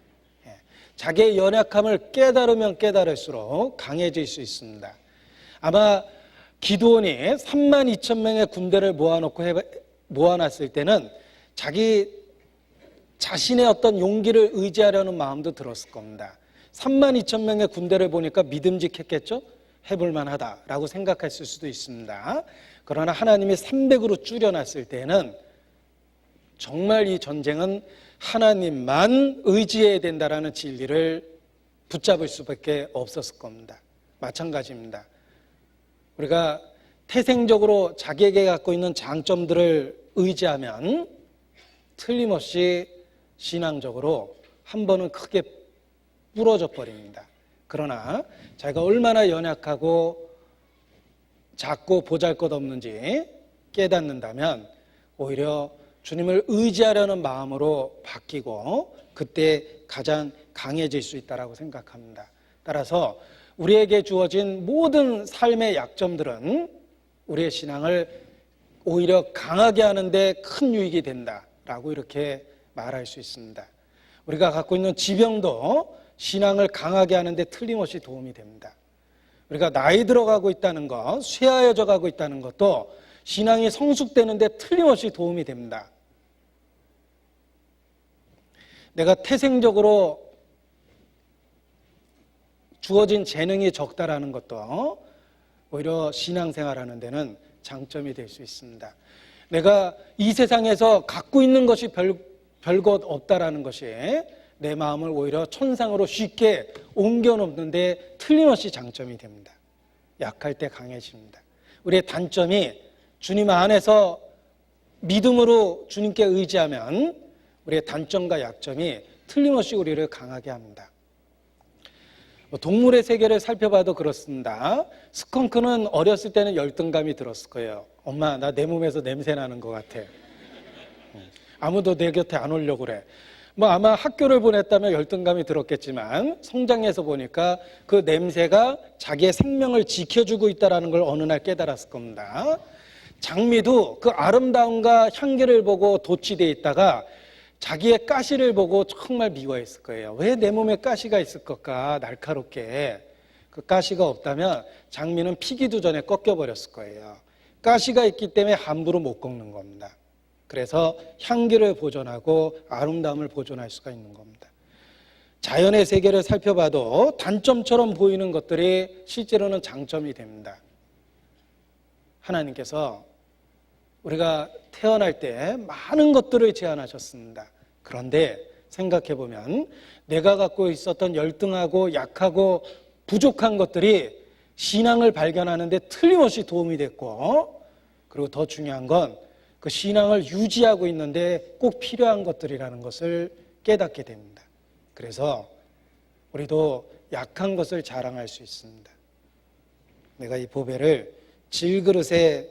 자기의 연약함을 깨달으면 깨달을수록 강해질 수 있습니다. 아마 기드온이 32,000명의 군대를 모아놨을 때는 자기 자신의 어떤 용기를 의지하려는 마음도 들었을 겁니다. 32,000명의 군대를 보니까 믿음직했겠죠? 해볼 만하다라고 생각했을 수도 있습니다. 그러나 하나님이 300으로 줄여놨을 때는 정말 이 전쟁은 하나님만 의지해야 된다라는 진리를 붙잡을 수밖에 없었을 겁니다. 마찬가지입니다. 우리가 태생적으로 자기에게 갖고 있는 장점들을 의지하면 틀림없이 신앙적으로 한 번은 크게 부러져 버립니다. 그러나 자기가 얼마나 연약하고 작고 보잘것없는지 깨닫는다면 오히려 주님을 의지하려는 마음으로 바뀌고 그때 가장 강해질 수 있다고 생각합니다. 따라서 우리에게 주어진 모든 삶의 약점들은 우리의 신앙을 오히려 강하게 하는데 큰 유익이 된다라고 이렇게 말할 수 있습니다. 우리가 갖고 있는 지병도 신앙을 강하게 하는데 틀림없이 도움이 됩니다. 우리가 나이 들어가고 있다는 것, 쇠하여져 가고 있다는 것도 신앙이 성숙되는데 틀림없이 도움이 됩니다. 내가 태생적으로 주어진 재능이 적다라는 것도 오히려 신앙생활하는 데는 장점이 될 수 있습니다. 내가 이 세상에서 갖고 있는 것이 별것 없다라는 것이 내 마음을 오히려 천상으로 쉽게 옮겨놓는데 틀림없이 장점이 됩니다. 약할 때 강해집니다. 우리의 단점이 주님 안에서 믿음으로 주님께 의지하면 우리의 단점과 약점이 틀림없이 우리를 강하게 합니다. 동물의 세계를 살펴봐도 그렇습니다. 스컹크는 어렸을 때는 열등감이 들었을 거예요. 엄마, 나 내 몸에서 냄새 나는 것 같아. 아무도 내 곁에 안 오려고 그래. 아마 학교를 보냈다면 열등감이 들었겠지만 성장해서 보니까 그 냄새가 자기의 생명을 지켜주고 있다는 걸 어느 날 깨달았을 겁니다. 장미도 그 아름다움과 향기를 보고 도취되어 있다가 자기의 가시를 보고 정말 미워했을 거예요. 왜 내 몸에 가시가 있을 걸까? 날카롭게. 그 가시가 없다면 장미는 피기도 전에 꺾여버렸을 거예요. 가시가 있기 때문에 함부로 못 꺾는 겁니다. 그래서 향기를 보존하고 아름다움을 보존할 수가 있는 겁니다. 자연의 세계를 살펴봐도 단점처럼 보이는 것들이 실제로는 장점이 됩니다. 하나님께서 우리가 태어날 때 많은 것들을 제안하셨습니다. 그런데 생각해보면 내가 갖고 있었던 열등하고 약하고 부족한 것들이 신앙을 발견하는 데 틀림없이 도움이 됐고, 그리고 더 중요한 건 그 신앙을 유지하고 있는데 꼭 필요한 것들이라는 것을 깨닫게 됩니다. 그래서 우리도 약한 것을 자랑할 수 있습니다. 내가 이 보배를 질그릇에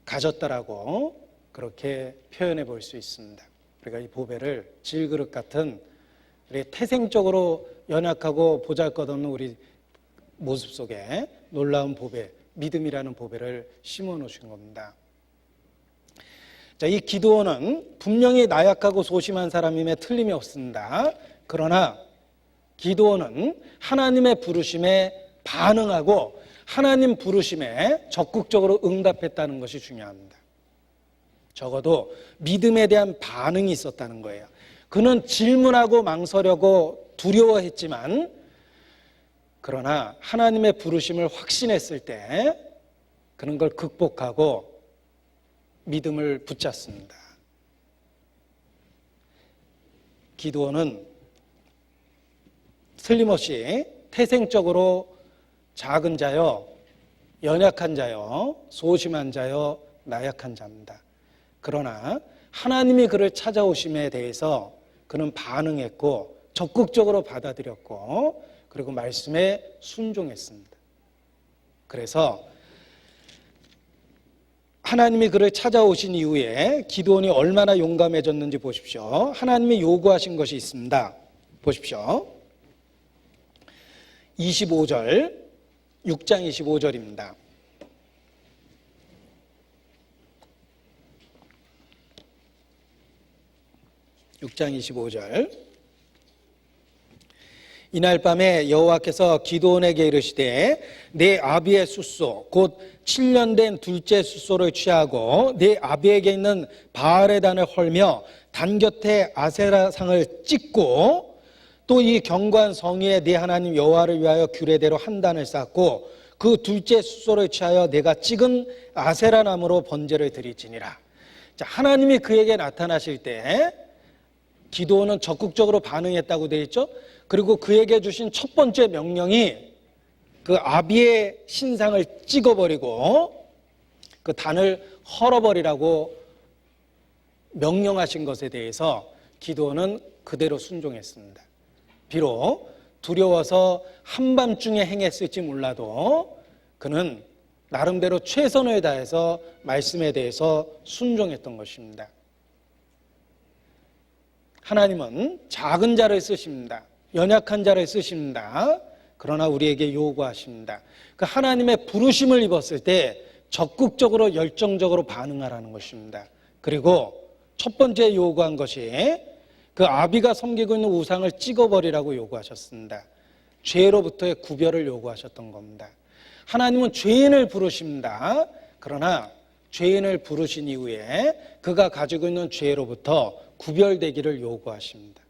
가졌다라고 그렇게 표현해 볼 수 있습니다. 우리가 이 보배를 질그릇 같은 우리 태생적으로 연약하고 보잘것없는 우리 모습 속에 놀라운 보배, 믿음이라는 보배를 심어 놓으신 겁니다. 자, 이 기드온은 분명히 나약하고 소심한 사람임에 틀림이 없습니다. 그러나 기드온은 하나님의 부르심에 반응하고 하나님 부르심에 적극적으로 응답했다는 것이 중요합니다. 적어도 믿음에 대한 반응이 있었다는 거예요. 그는 질문하고 망설여고 두려워했지만, 그러나 하나님의 부르심을 확신했을 때 그는 그걸 극복하고 믿음을 붙잡습니다. 기드온은 틀림없이 태생적으로 작은 자요, 연약한 자요, 소심한 자요, 나약한 자입니다. 그러나 하나님이 그를 찾아오심에 대해서 그는 반응했고 적극적으로 받아들였고, 그리고 말씀에 순종했습니다. 그래서 하나님이 그를 찾아오신 이후에 기드온이 얼마나 용감해졌는지 보십시오. 하나님이 요구하신 것이 있습니다. 보십시오. 25절, 6장 25절입니다. 6장 25절. 이날 밤에 여호와께서 기드온에게 이르시되 내 아비의 숫소 곧 7년 된 둘째 숫소를 취하고 내 아비에게 있는 바알의 단을 헐며 단 곁에 아세라상을 찍고 또 이 견고한 성위에 네 하나님 여호와를 위하여 규례대로 한 단을 쌓고 그 둘째 숫소를 취하여 내가 찍은 아세라 나무로 번제를 드리지니라. 자, 하나님이 그에게 나타나실 때 기드온은 적극적으로 반응했다고 되어 있죠. 그리고 그에게 주신 첫 번째 명령이 그 아비의 신상을 찍어버리고 그 단을 헐어버리라고 명령하신 것에 대해서 기드온은 그대로 순종했습니다. 비록 두려워서 한밤중에 행했을지 몰라도 그는 나름대로 최선을 다해서 말씀에 대해서 순종했던 것입니다. 하나님은 작은 자를 쓰십니다. 연약한 자를 쓰십니다. 그러나 우리에게 요구하십니다. 그 하나님의 부르심을 입었을 때 적극적으로 열정적으로 반응하라는 것입니다. 그리고 첫 번째 요구한 것이 그 아비가 섬기고 있는 우상을 찍어버리라고 요구하셨습니다. 죄로부터의 구별을 요구하셨던 겁니다. 하나님은 죄인을 부르십니다. 그러나 죄인을 부르신 이후에 그가 가지고 있는 죄로부터 구별되기를 요구하십니다.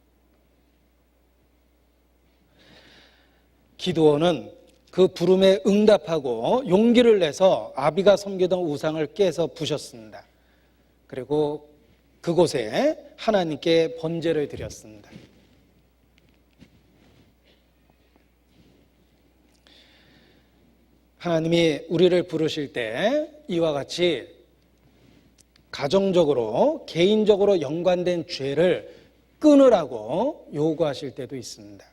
기드온은 그 부름에 응답하고 용기를 내서 아비가 섬기던 우상을 깨서 부셨습니다. 그리고 그곳에 하나님께 번제를 드렸습니다. 하나님이 우리를 부르실 때 이와 같이 가정적으로 개인적으로 연관된 죄를 끊으라고 요구하실 때도 있습니다.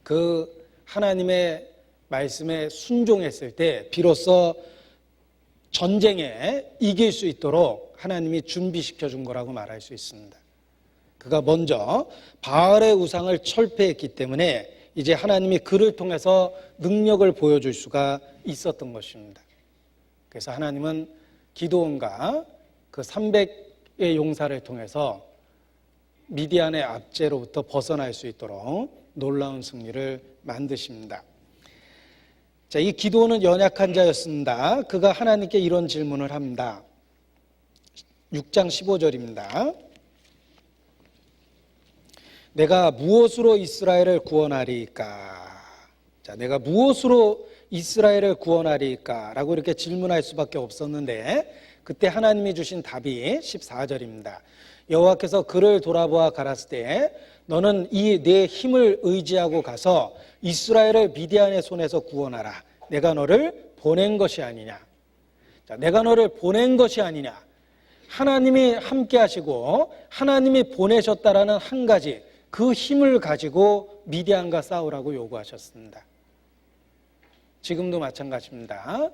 그 하나님의 말씀에 순종했을 때 비로소 전쟁에 이길 수 있도록 하나님이 준비시켜 준 거라고 말할 수 있습니다. 그가 먼저 바알의 우상을 철폐했기 때문에 이제 하나님이 그를 통해서 능력을 보여줄 수가 있었던 것입니다. 그래서 하나님은 기드온과 그 300의 용사를 통해서 미디안의 압제로부터 벗어날 수 있도록 놀라운 승리를 만드십니다. 자, 이 기드온은 연약한 자였습니다. 그가 하나님께 이런 질문을 합니다. 6장 15절입니다. 내가 무엇으로 이스라엘을 구원하리이까? 자, 내가 무엇으로 이스라엘을 구원하리이까? 라고 이렇게 질문할 수밖에 없었는데 그때 하나님이 주신 답이 14절입니다. 여호와께서 그를 돌아보아 가라사대 때 너는 이 내 힘을 의지하고 가서 이스라엘을 미디안의 손에서 구원하라. 내가 너를 보낸 것이 아니냐. 자, 내가 너를 보낸 것이 아니냐. 하나님이 함께 하시고 하나님이 보내셨다라는 한 가지 그 힘을 가지고 미디안과 싸우라고 요구하셨습니다. 지금도 마찬가지입니다.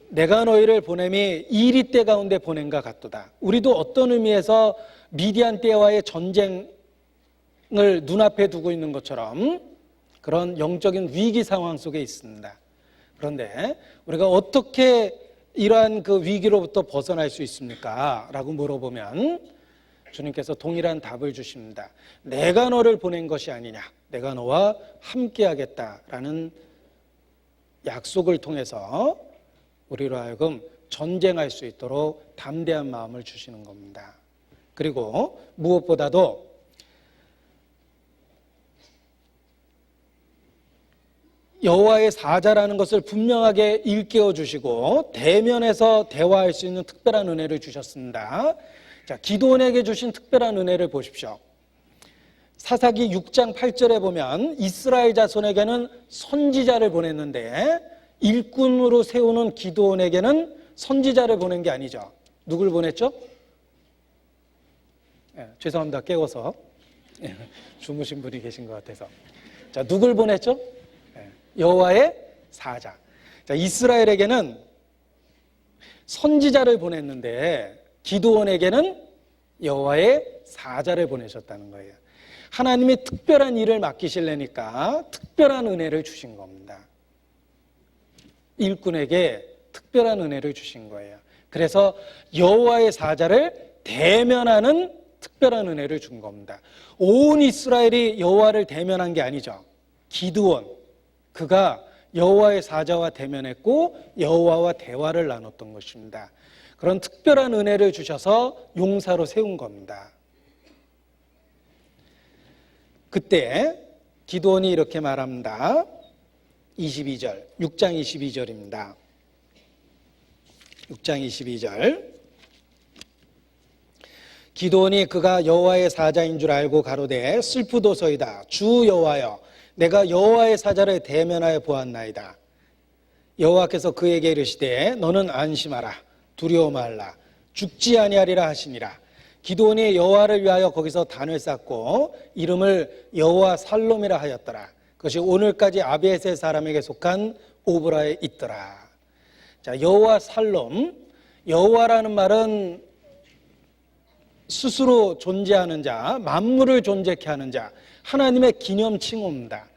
내가 너희를 보냄이 이리 때 가운데 보낸가 같도다. 우리도 어떤 의미에서 미디안 때와의 전쟁을 눈앞에 두고 있는 것처럼 그런 영적인 위기 상황 속에 있습니다. 그런데 우리가 어떻게 이러한 그 위기로부터 벗어날 수 있습니까? 라고 물어보면 주님께서 동일한 답을 주십니다. 내가 너를 보낸 것이 아니냐. 내가 너와 함께 하겠다라는 약속을 통해서 우리로 하여금 전쟁할 수 있도록 담대한 마음을 주시는 겁니다. 그리고 무엇보다도 여호와의 사자라는 것을 분명하게 일깨워 주시고 대면에서 대화할 수 있는 특별한 은혜를 주셨습니다. 자, 기드온에게 주신 특별한 은혜를 보십시오. 사사기 6장 8절에 보면 이스라엘 자손에게는 선지자를 보냈는데 일꾼으로 세우는 기드온에게는 선지자를 보낸 게 아니죠. 누굴 보냈죠? 죄송합니다. 깨워서 주무신 분이 계신 것 같아서. 자, 누굴 보냈죠? 여호와의 사자. 자, 이스라엘에게는 선지자를 보냈는데 기드온에게는 여호와의 사자를 보내셨다는 거예요. 하나님이 특별한 일을 맡기실래니까 특별한 은혜를 주신 겁니다. 일꾼에게 특별한 은혜를 주신 거예요. 그래서 여호와의 사자를 대면하는 특별한 은혜를 준 겁니다. 온 이스라엘이 여호와를 대면한 게 아니죠. 기드온, 그가 여호와의 사자와 대면했고 여호와와 대화를 나눴던 것입니다. 그런 특별한 은혜를 주셔서 용사로 세운 겁니다. 그때 기드온이 이렇게 말합니다. 22절, 6장 22절입니다. 6장 22절. 기드온이 그가 여호와의 사자인 줄 알고 가로되 슬프도소이다. 주 여호와여, 내가 여호와의 사자를 대면하여 보았나이다. 여호와께서 그에게 이르시되 너는 안심하라. 두려워 말라. 죽지 아니하리라 하시니라. 기드온이 여호와를 위하여 거기서 단을 쌓고 이름을 여호와 살롬이라 하였더라. 그것이 오늘까지 아비에셀 사람에게 속한 오브라에 있더라. 자, 여호와 살롬. 여호와라는 말은 스스로 존재하는 자, 만물을 존재케 하는 자, 하나님의 기념 칭호입니다.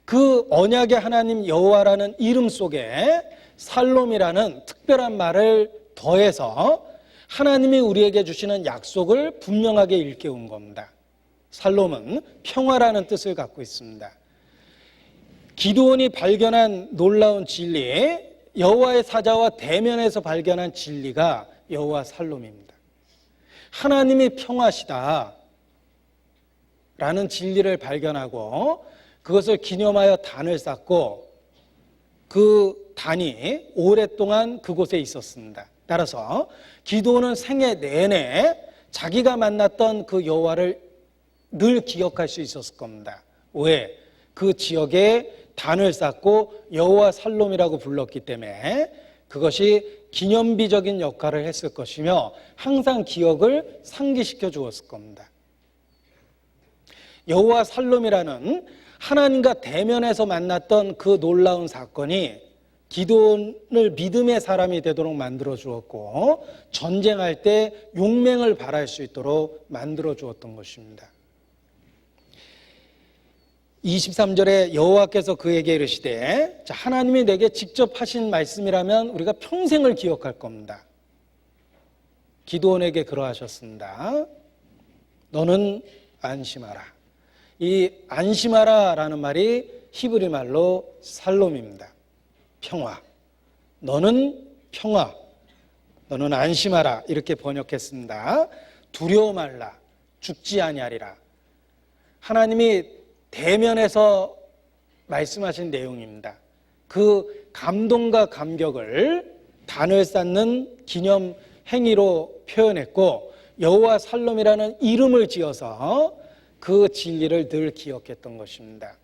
그 언약의 하나님 여호와라는 이름 속에 살롬이라는 특별한 말을 더해서 하나님이 우리에게 주시는 약속을 분명하게 일깨운 겁니다. 살롬은 평화라는 뜻을 갖고 있습니다. 기드온이 발견한 놀라운 진리, 여호와의 사자와 대면에서 발견한 진리가 여호와 살롬입니다. 하나님이 평화시다 라는 진리를 발견하고 그것을 기념하여 단을 쌓고 그 단이 오랫동안 그곳에 있었습니다. 따라서 기드온은 생애 내내 자기가 만났던 그 여호와를 늘 기억할 수 있었을 겁니다. 왜? 그 지역에 단을 쌓고 여호와 살롬이라고 불렀기 때문에 그것이 기념비적인 역할을 했을 것이며 항상 기억을 상기시켜 주었을 겁니다. 여호와 살롬이라는 하나님과 대면에서 만났던 그 놀라운 사건이 기드온을 믿음의 사람이 되도록 만들어 주었고 전쟁할 때 용맹을 발할 수 있도록 만들어 주었던 것입니다. 23절에 여호와께서 그에게 이르시되, 자, 하나님이 내게 직접 하신 말씀이라면 우리가 평생을 기억할 겁니다. 기드온에게 그러하셨습니다. 너는 안심하라. 이 안심하라라는 말이 히브리 말로 살롬입니다. 평화. 너는 평화. 너는 안심하라. 이렇게 번역했습니다. 두려워 말라. 죽지 아니하리라. 하나님이 대면에서 말씀하신 내용입니다. 그 감동과 감격을 단을 쌓는 기념 행위로 표현했고 여호와 살롬이라는 이름을 지어서 그 진리를 늘 기억했던 것입니다.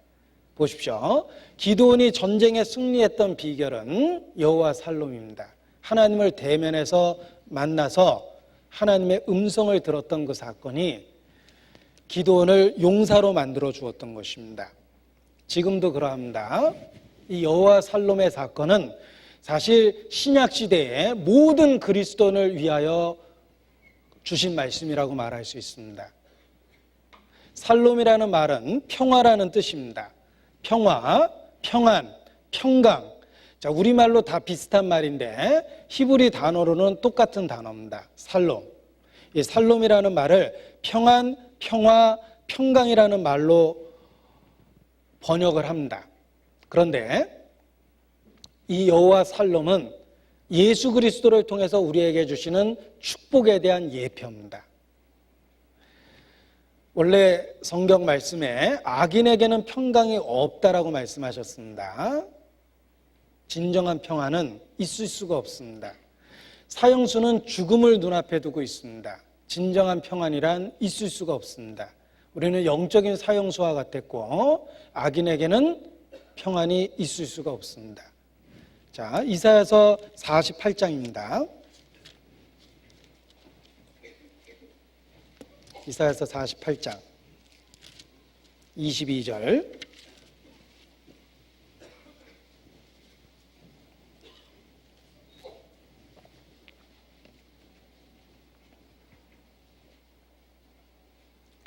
보십시오. 기드온이 전쟁에 승리했던 비결은 여호와 살롬입니다. 하나님을 대면에서 만나서 하나님의 음성을 들었던 그 사건이 기드온을 용사로 만들어 주었던 것입니다. 지금도 그러합니다. 이 여호와 살롬의 사건은 사실 신약 시대의 모든 그리스도인을 위하여 주신 말씀이라고 말할 수 있습니다. 살롬이라는 말은 평화라는 뜻입니다. 평화, 평안, 평강. 자, 우리말로 다 비슷한 말인데 히브리 단어로는 똑같은 단어입니다. 살롬. 이 살롬이라는 말을 평안, 평화, 평강이라는 말로 번역을 합니다. 그런데 이 여호와 살롬은 예수 그리스도를 통해서 우리에게 주시는 축복에 대한 예표입니다. 원래 성경 말씀에 악인에게는 평강이 없다라고 말씀하셨습니다. 진정한 평화는 있을 수가 없습니다. 사형수는 죽음을 눈앞에 두고 있습니다. 진정한 평안이란 있을 수가 없습니다. 우리는 영적인 사형수와 같았고 악인에게는 평안이 있을 수가 없습니다. 자, 이사야서 48장입니다. 이사야서 48장 22절.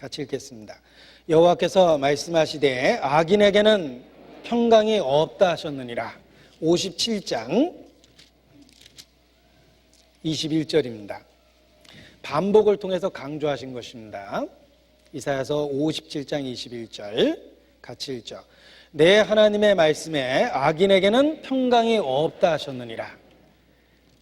같이 읽겠습니다. 여호와께서 말씀하시되 악인에게는 평강이 없다 하셨느니라. 57장 21절입니다. 반복을 통해서 강조하신 것입니다. 이사야서 57장 21절 같이 읽죠. 내 하나님의 말씀에 악인에게는 평강이 없다 하셨느니라.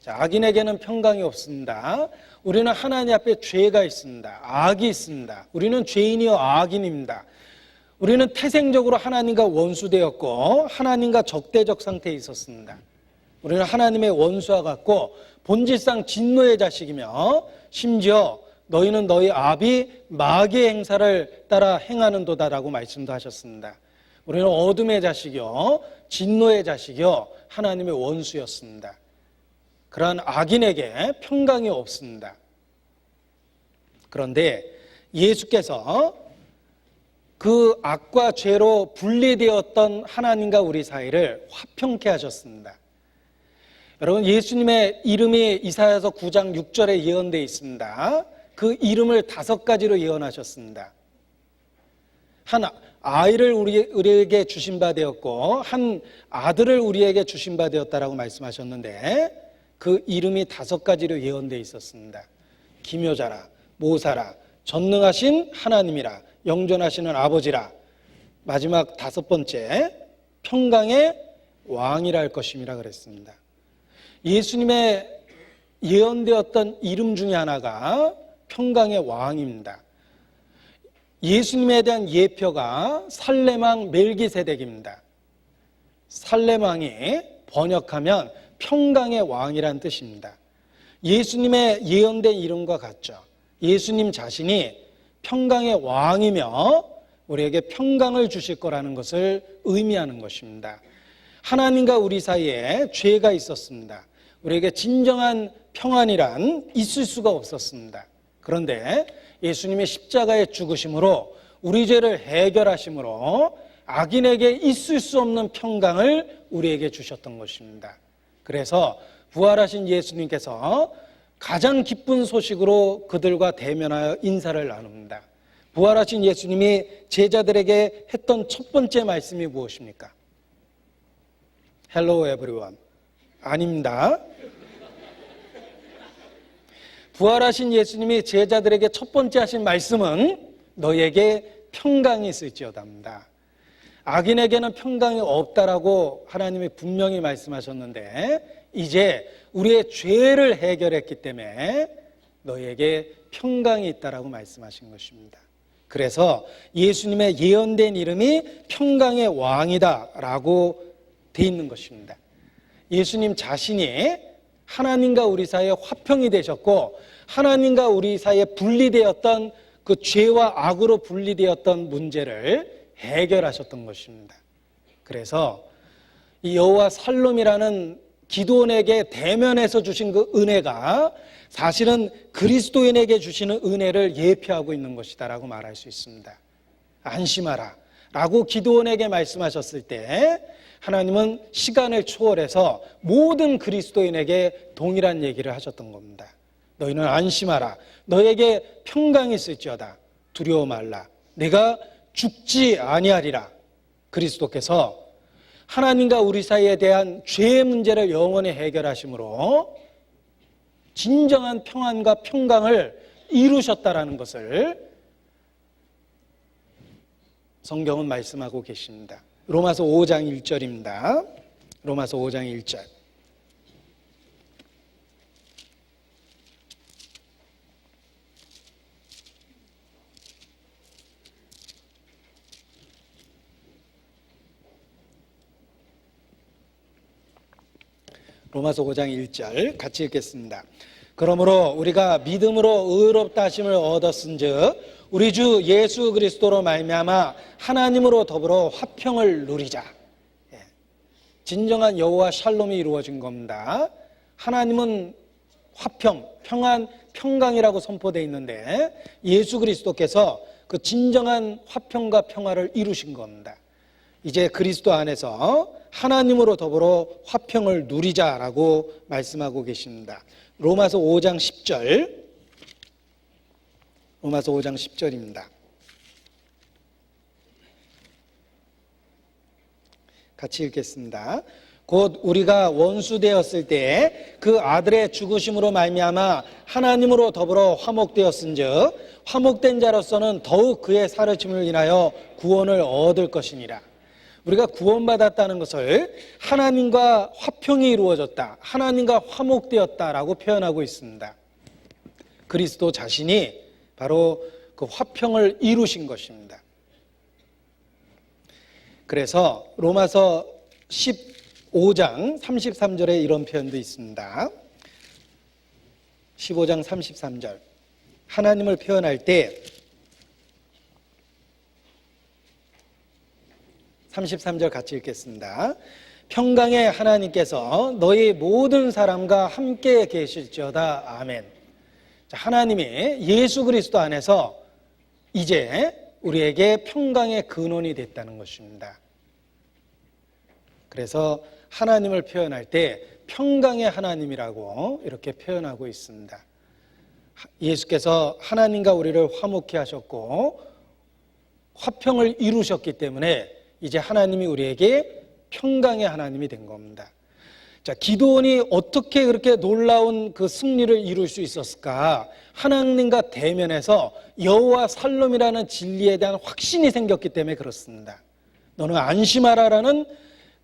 자, 악인에게는 평강이 없습니다. 우리는 하나님 앞에 죄가 있습니다. 악이 있습니다. 우리는 죄인이요 악인입니다. 우리는 태생적으로 하나님과 원수되었고 하나님과 적대적 상태에 있었습니다. 우리는 하나님의 원수와 같고 본질상 진노의 자식이며 심지어 너희는 너희 아비 마귀의 행사를 따라 행하는도다라고 말씀도 하셨습니다. 우리는 어둠의 자식이요 진노의 자식이요 하나님의 원수였습니다. 그러한 악인에게 평강이 없습니다. 그런데 예수께서 그 악과 죄로 분리되었던 하나님과 우리 사이를 화평케 하셨습니다. 여러분, 예수님의 이름이 이사야서 9장 6절에 예언되어 있습니다. 그 이름을 5가지로 예언하셨습니다. 한 아이를 우리에게 주신 바 되었고 한 아들을 우리에게 주신 바 되었다라고 말씀하셨는데, 그 이름이 5가지로 예언되어 있었습니다. 기묘자라, 모사라, 전능하신 하나님이라, 영존하시는 아버지라, 마지막 5번째 평강의 왕이라 할 것임이라 그랬습니다. 예수님의 예언되었던 이름 중에 하나가 평강의 왕입니다. 예수님에 대한 예표가 살렘왕 멜기세덱입니다. 살렘왕이 번역하면 평강의 왕이란 뜻입니다. 예수님의 예언된 이름과 같죠. 예수님 자신이 평강의 왕이며 우리에게 평강을 주실 거라는 것을 의미하는 것입니다. 하나님과 우리 사이에 죄가 있었습니다. 우리에게 진정한 평안이란 있을 수가 없었습니다. 그런데 예수님의 십자가의 죽으심으로 우리 죄를 해결하심으로 악인에게 있을 수 없는 평강을 우리에게 주셨던 것입니다. 그래서 부활하신 예수님께서 가장 기쁜 소식으로 그들과 대면하여 인사를 나눕니다. 부활하신 예수님이 제자들에게 했던 첫 번째 말씀이 무엇입니까? Hello everyone. 아닙니다. 부활하신 예수님이 제자들에게 첫 번째 하신 말씀은 너희에게 평강이 있을지어다입니다. 악인에게는 평강이 없다라고 하나님이 분명히 말씀하셨는데, 이제 우리의 죄를 해결했기 때문에 너희에게 평강이 있다라고 말씀하신 것입니다. 그래서 예수님의 예언된 이름이 평강의 왕이다라고 돼 있는 것입니다. 예수님 자신이 하나님과 우리 사이에 화평이 되셨고, 하나님과 우리 사이에 분리되었던 그 죄와 악으로 분리되었던 문제를 해결하셨던 것입니다. 그래서 이 여호와 살롬이라는 기드온에게 대면해서 주신 그 은혜가 사실은 그리스도인에게 주시는 은혜를 예표하고 있는 것이다라고 말할 수 있습니다. 안심하라 라고 기드온에게 말씀하셨을 때 하나님은 시간을 초월해서 모든 그리스도인에게 동일한 얘기를 하셨던 겁니다. 너희는 안심하라. 너에게 평강이 있을지어다. 두려워 말라. 내가 죽지 아니하리라. 그리스도께서 하나님과 우리 사이에 대한 죄의 문제를 영원히 해결하심으로 진정한 평안과 평강을 이루셨다라는 것을 성경은 말씀하고 계십니다. 로마서 5장 1절입니다. 로마서 5장 1절. 로마서 5장 1절 같이 읽겠습니다. 그러므로 우리가 믿음으로 의롭다 하심을 얻었은즉 우리 주 예수 그리스도로 말미암아 하나님으로 더불어 화평을 누리자. 진정한 여호와 샬롬이 이루어진 겁니다. 하나님은 화평, 평안, 평강이라고 선포되어 있는데 예수 그리스도께서 그 진정한 화평과 평화를 이루신 겁니다. 이제 그리스도 안에서 하나님으로 더불어 화평을 누리자라고 말씀하고 계십니다. 로마서 5장 10절. 로마서 5장 10절입니다. 같이 읽겠습니다. 곧 우리가 원수 되었을 때 그 아들의 죽으심으로 말미암아 하나님으로 더불어 화목되었은즉 화목된 자로서는 더욱 그의 사르침을 인하여 구원을 얻을 것이니라. 우리가 구원받았다는 것을 하나님과 화평이 이루어졌다, 하나님과 화목되었다라고 표현하고 있습니다. 그리스도 자신이 바로 그 화평을 이루신 것입니다. 그래서 로마서 15장 33절에 이런 표현도 있습니다. 15장 33절. 하나님을 표현할 때 33절 같이 읽겠습니다. 평강의 하나님께서 너희 모든 사람과 함께 계실지어다. 아멘. 자, 하나님이 예수 그리스도 안에서 이제 우리에게 평강의 근원이 됐다는 것입니다. 그래서 하나님을 표현할 때 평강의 하나님이라고 이렇게 표현하고 있습니다. 예수께서 하나님과 우리를 화목케 하셨고 화평을 이루셨기 때문에 이제 하나님이 우리에게 평강의 하나님이 된 겁니다. 자, 기드온이 어떻게 그렇게 놀라운 그 승리를 이룰 수 있었을까? 하나님과 대면해서 여호와 살롬이라는 진리에 대한 확신이 생겼기 때문에 그렇습니다. 너는 안심하라라는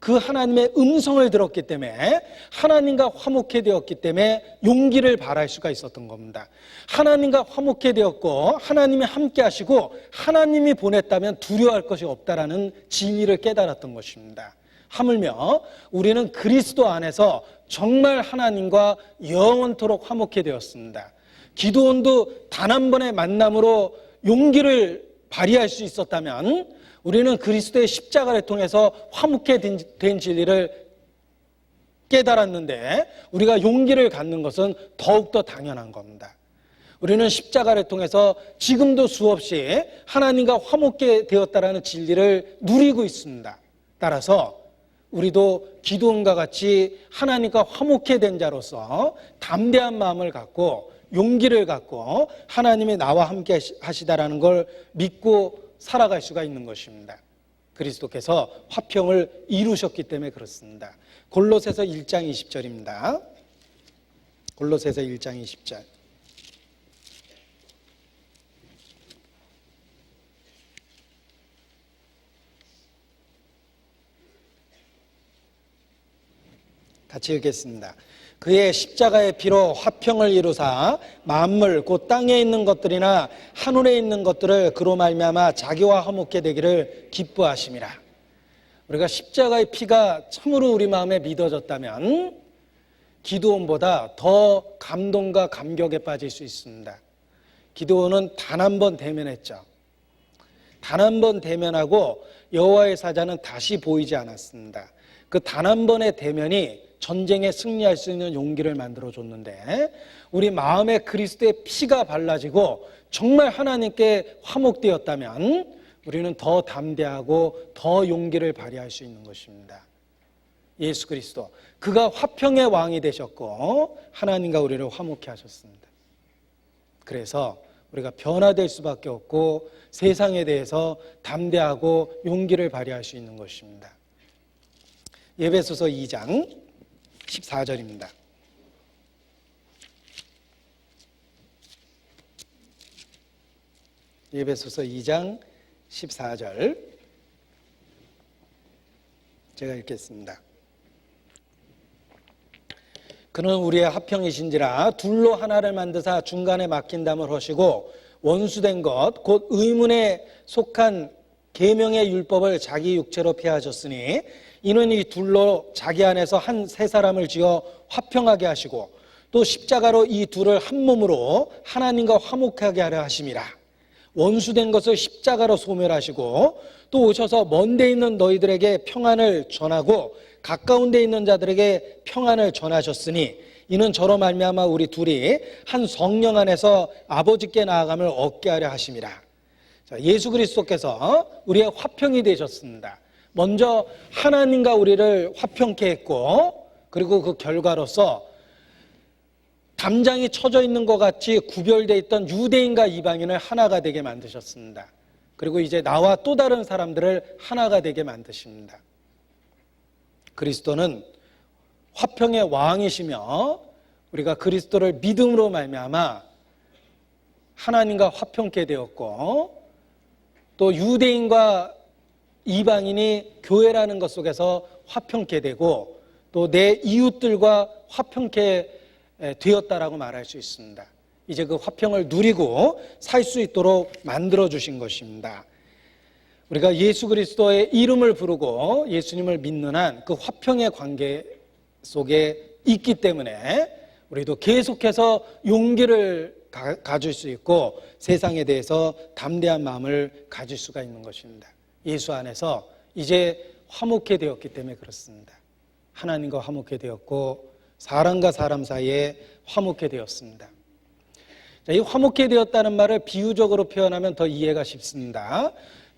그 하나님의 음성을 들었기 때문에 하나님과 화목해 되었기 때문에 용기를 발할 수가 있었던 겁니다. 하나님과 화목해 되었고 하나님이 함께 하시고 하나님이 보냈다면 두려워할 것이 없다라는 진리를 깨달았던 것입니다. 하물며 우리는 그리스도 안에서 정말 하나님과 영원토록 화목해 되었습니다. 기드온도 단 한 번의 만남으로 용기를 발휘할 수 있었다면 우리는 그리스도의 십자가를 통해서 화목해 된 진리를 깨달았는데 우리가 용기를 갖는 것은 더욱더 당연한 겁니다. 우리는 십자가를 통해서 지금도 수없이 하나님과 화목해 되었다라는 진리를 누리고 있습니다. 따라서 우리도 기드온과 같이 하나님과 화목해 된 자로서 담대한 마음을 갖고 용기를 갖고 하나님이 나와 함께 하시다라는 걸 믿고 살아갈 수가 있는 것입니다. 그리스도께서 화평을 이루셨기 때문에 그렇습니다. 골로새서 1장 20절입니다. 골로새서 1장 20절. 같이 읽겠습니다. 그의 십자가의 피로 화평을 이루사 만물 곧 땅에 있는 것들이나 하늘에 있는 것들을 그로 말미암아 자기와 화목케 되기를 기뻐하심이라. 우리가 십자가의 피가 참으로 우리 마음에 믿어졌다면 기드온보다 더 감동과 감격에 빠질 수 있습니다. 기드온은 단 한 번 대면했죠. 단 한 번 대면하고 여호와의 사자는 다시 보이지 않았습니다. 그 단 한 번의 대면이 전쟁에 승리할 수 있는 용기를 만들어줬는데 우리 마음에 그리스도의 피가 발라지고 정말 하나님께 화목되었다면 우리는 더 담대하고 더 용기를 발휘할 수 있는 것입니다. 예수 그리스도, 그가 화평의 왕이 되셨고 하나님과 우리를 화목케 하셨습니다. 그래서 우리가 변화될 수밖에 없고 세상에 대해서 담대하고 용기를 발휘할 수 있는 것입니다. 에베소서 2장 14절입니다. 에베소서 2장 14절 제가 읽겠습니다. 그는 우리의 화평이신지라 둘로 하나를 만드사 중간에 막힌 담을 허시고 원수된 것 곧 의문에 속한 계명의 율법을 자기 육체로 폐하셨으니 이는 이 둘로 자기 안에서 한 세 사람을 지어 화평하게 하시고 또 십자가로 이 둘을 한 몸으로 하나님과 화목하게 하려 하심이라. 원수된 것을 십자가로 소멸하시고 또 오셔서 먼 데 있는 너희들에게 평안을 전하고 가까운 데 있는 자들에게 평안을 전하셨으니 이는 저로 말미암아 우리 둘이 한 성령 안에서 아버지께 나아감을 얻게 하려 하심이라. 자, 예수 그리스도께서 우리의 화평이 되셨습니다. 먼저 하나님과 우리를 화평케 했고 그리고 그 결과로서 담장이 쳐져 있는 것 같이 구별되어 있던 유대인과 이방인을 하나가 되게 만드셨습니다. 그리고 이제 나와 또 다른 사람들을 하나가 되게 만드십니다. 그리스도는 화평의 왕이시며 우리가 그리스도를 믿음으로 말미암아 하나님과 화평케 되었고 또 유대인과 이방인이 교회라는 것 속에서 화평케 되고 또 내 이웃들과 화평케 되었다라고 말할 수 있습니다. 이제 그 화평을 누리고 살 수 있도록 만들어 주신 것입니다. 우리가 예수 그리스도의 이름을 부르고 예수님을 믿는 한 그 화평의 관계 속에 있기 때문에 우리도 계속해서 용기를 가질 수 있고 세상에 대해서 담대한 마음을 가질 수가 있는 것입니다. 예수 안에서 이제 화목해 되었기 때문에 그렇습니다. 하나님과 화목해 되었고 사람과 사람 사이에 화목해 되었습니다. 자, 이 화목해 되었다는 말을 비유적으로 표현하면 더 이해가 쉽습니다.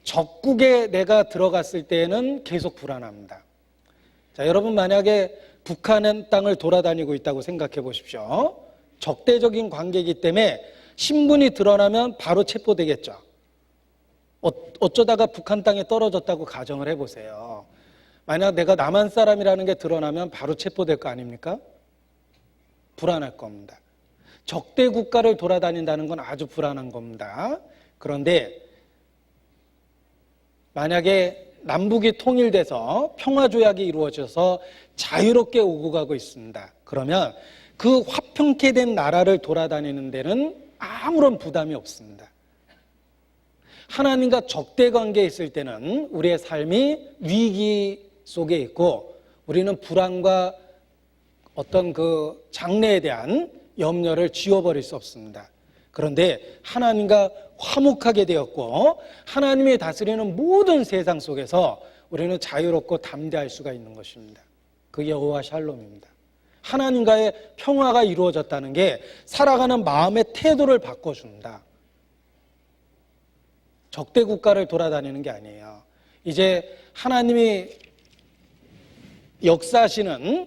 적국에 내가 들어갔을 때에는 계속 불안합니다. 자, 여러분 만약에 북한 땅을 돌아다니고 있다고 생각해 보십시오. 적대적인 관계이기 때문에 신분이 드러나면 바로 체포되겠죠. 어쩌다가 북한 땅에 떨어졌다고 가정을 해보세요. 만약 내가 남한 사람이라는 게 드러나면 바로 체포될 거 아닙니까? 불안할 겁니다. 적대 국가를 돌아다닌다는 건 아주 불안한 겁니다. 그런데 만약에 남북이 통일돼서 평화조약이 이루어져서 자유롭게 오고 가고 있습니다. 그러면 그 화평케 된 나라를 돌아다니는 데는 아무런 부담이 없습니다. 하나님과 적대 관계에 있을 때는 우리의 삶이 위기 속에 있고 우리는 불안과 어떤 그 장래에 대한 염려를 지워버릴 수 없습니다. 그런데 하나님과 화목하게 되었고 하나님이 다스리는 모든 세상 속에서 우리는 자유롭고 담대할 수가 있는 것입니다. 그게 여호와 샬롬입니다. 하나님과의 평화가 이루어졌다는 게 살아가는 마음의 태도를 바꿔준다. 적대 국가를 돌아다니는 게 아니에요. 이제 하나님이 역사하시는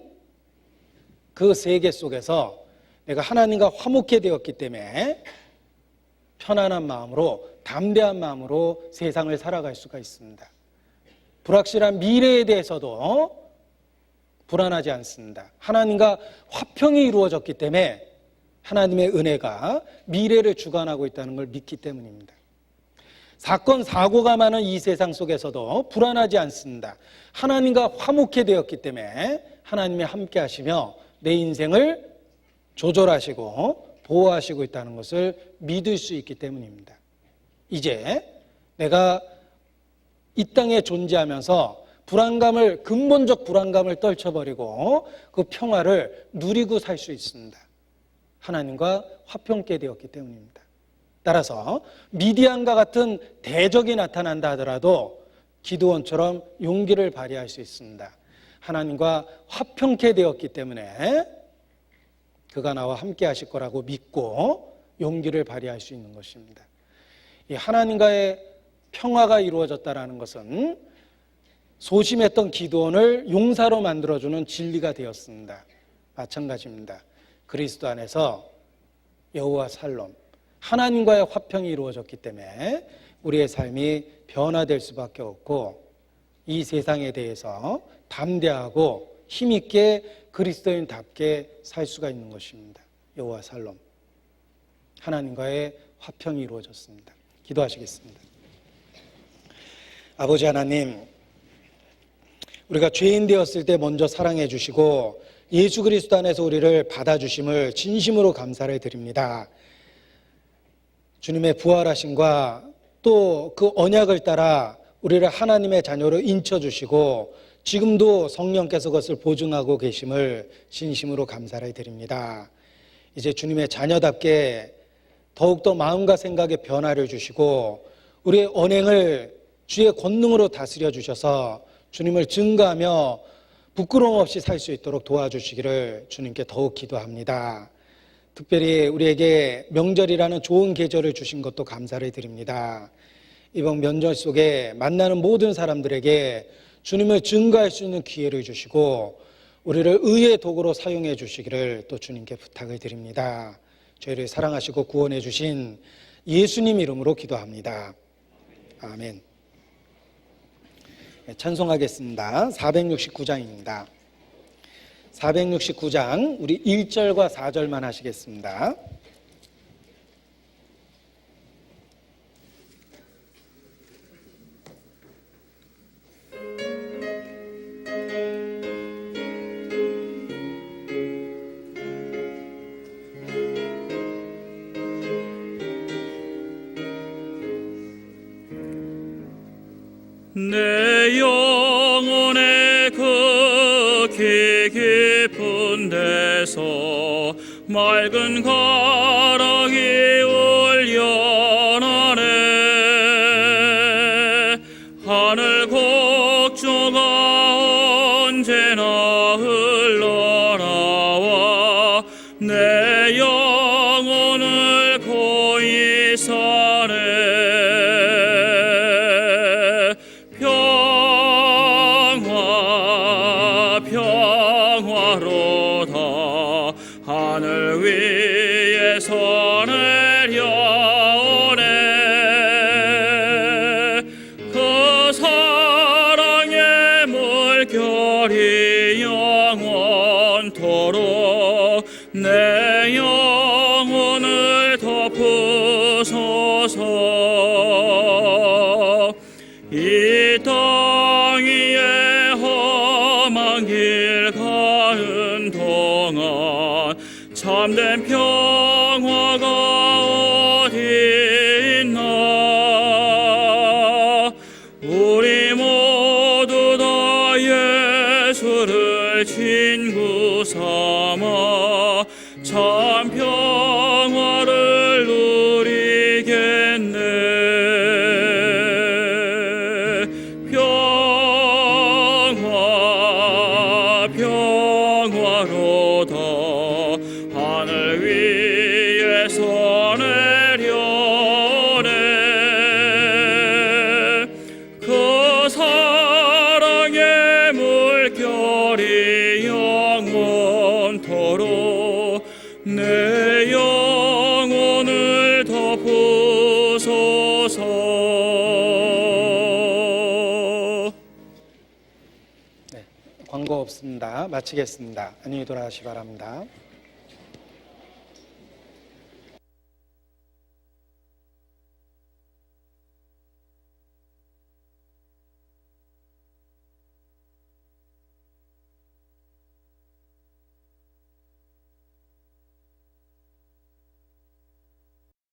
그 세계 속에서 내가 하나님과 화목해 되었기 때문에 편안한 마음으로 담대한 마음으로 세상을 살아갈 수가 있습니다. 불확실한 미래에 대해서도 불안하지 않습니다. 하나님과 화평이 이루어졌기 때문에 하나님의 은혜가 미래를 주관하고 있다는 걸 믿기 때문입니다. 사건, 사고가 많은 이 세상 속에서도 불안하지 않습니다. 하나님과 화목해 되었기 때문에 하나님이 함께 하시며 내 인생을 조절하시고 보호하시고 있다는 것을 믿을 수 있기 때문입니다. 이제 내가 이 땅에 존재하면서 근본적 불안감을 떨쳐버리고 그 평화를 누리고 살 수 있습니다. 하나님과 화평케 되었기 때문입니다. 따라서 미디안과 같은 대적이 나타난다 하더라도 기드온처럼 용기를 발휘할 수 있습니다. 하나님과 화평케 되었기 때문에 그가 나와 함께 하실 거라고 믿고 용기를 발휘할 수 있는 것입니다. 이 하나님과의 평화가 이루어졌다는 것은 소심했던 기드온을 용사로 만들어주는 진리가 되었습니다. 마찬가지입니다. 그리스도 안에서 여호와 샬롬, 하나님과의 화평이 이루어졌기 때문에 우리의 삶이 변화될 수밖에 없고 이 세상에 대해서 담대하고 힘있게 그리스도인답게 살 수가 있는 것입니다. 여호와 샬롬, 하나님과의 화평이 이루어졌습니다. 기도하시겠습니다. 아버지 하나님, 우리가 죄인 되었을 때 먼저 사랑해 주시고 예수 그리스도 안에서 우리를 받아주심을 진심으로 감사를 드립니다. 주님의 부활하심과 또 그 언약을 따라 우리를 하나님의 자녀로 인쳐주시고 지금도 성령께서 그것을 보증하고 계심을 진심으로 감사를 드립니다. 이제 주님의 자녀답게 더욱더 마음과 생각에 변화를 주시고 우리의 언행을 주의 권능으로 다스려 주셔서 주님을 증거하며 부끄러움 없이 살 수 있도록 도와주시기를 주님께 더욱 기도합니다. 특별히 우리에게 명절이라는 좋은 계절을 주신 것도 감사를 드립니다. 이번 명절 속에 만나는 모든 사람들에게 주님을 증거할 수 있는 기회를 주시고 우리를 의의 도구로 사용해 주시기를 또 주님께 부탁을 드립니다. 저희를 사랑하시고 구원해 주신 예수님 이름으로 기도합니다. 아멘. 찬송하겠습니다. 469장입니다. 469장 우리 1절과 4절만 하시겠습니다. 내 영혼의 그 깊은 데서 맑은 가락이 울려나네. 하늘 곡조가 언제나 흘러나와 내 영혼을 고이 사네. 평화 평화로다. 하늘 위에서 내려오네. 그 사랑의 물결이 영원토록 내 영혼을 덮으소서. 이 땅 위에 험한 길 가는 동안 참된 평화가 어디 있나. 우리 모두 다 예수를 친구 삼아 참 평화를 누리겠네. 평화로다. 하늘 위에서 내려오네. 그 사랑의 물결이 영원토록 내 영혼을 덮으소서. 광고 없습니다. 마치겠습니다. 안녕히 돌아가시 바랍니다.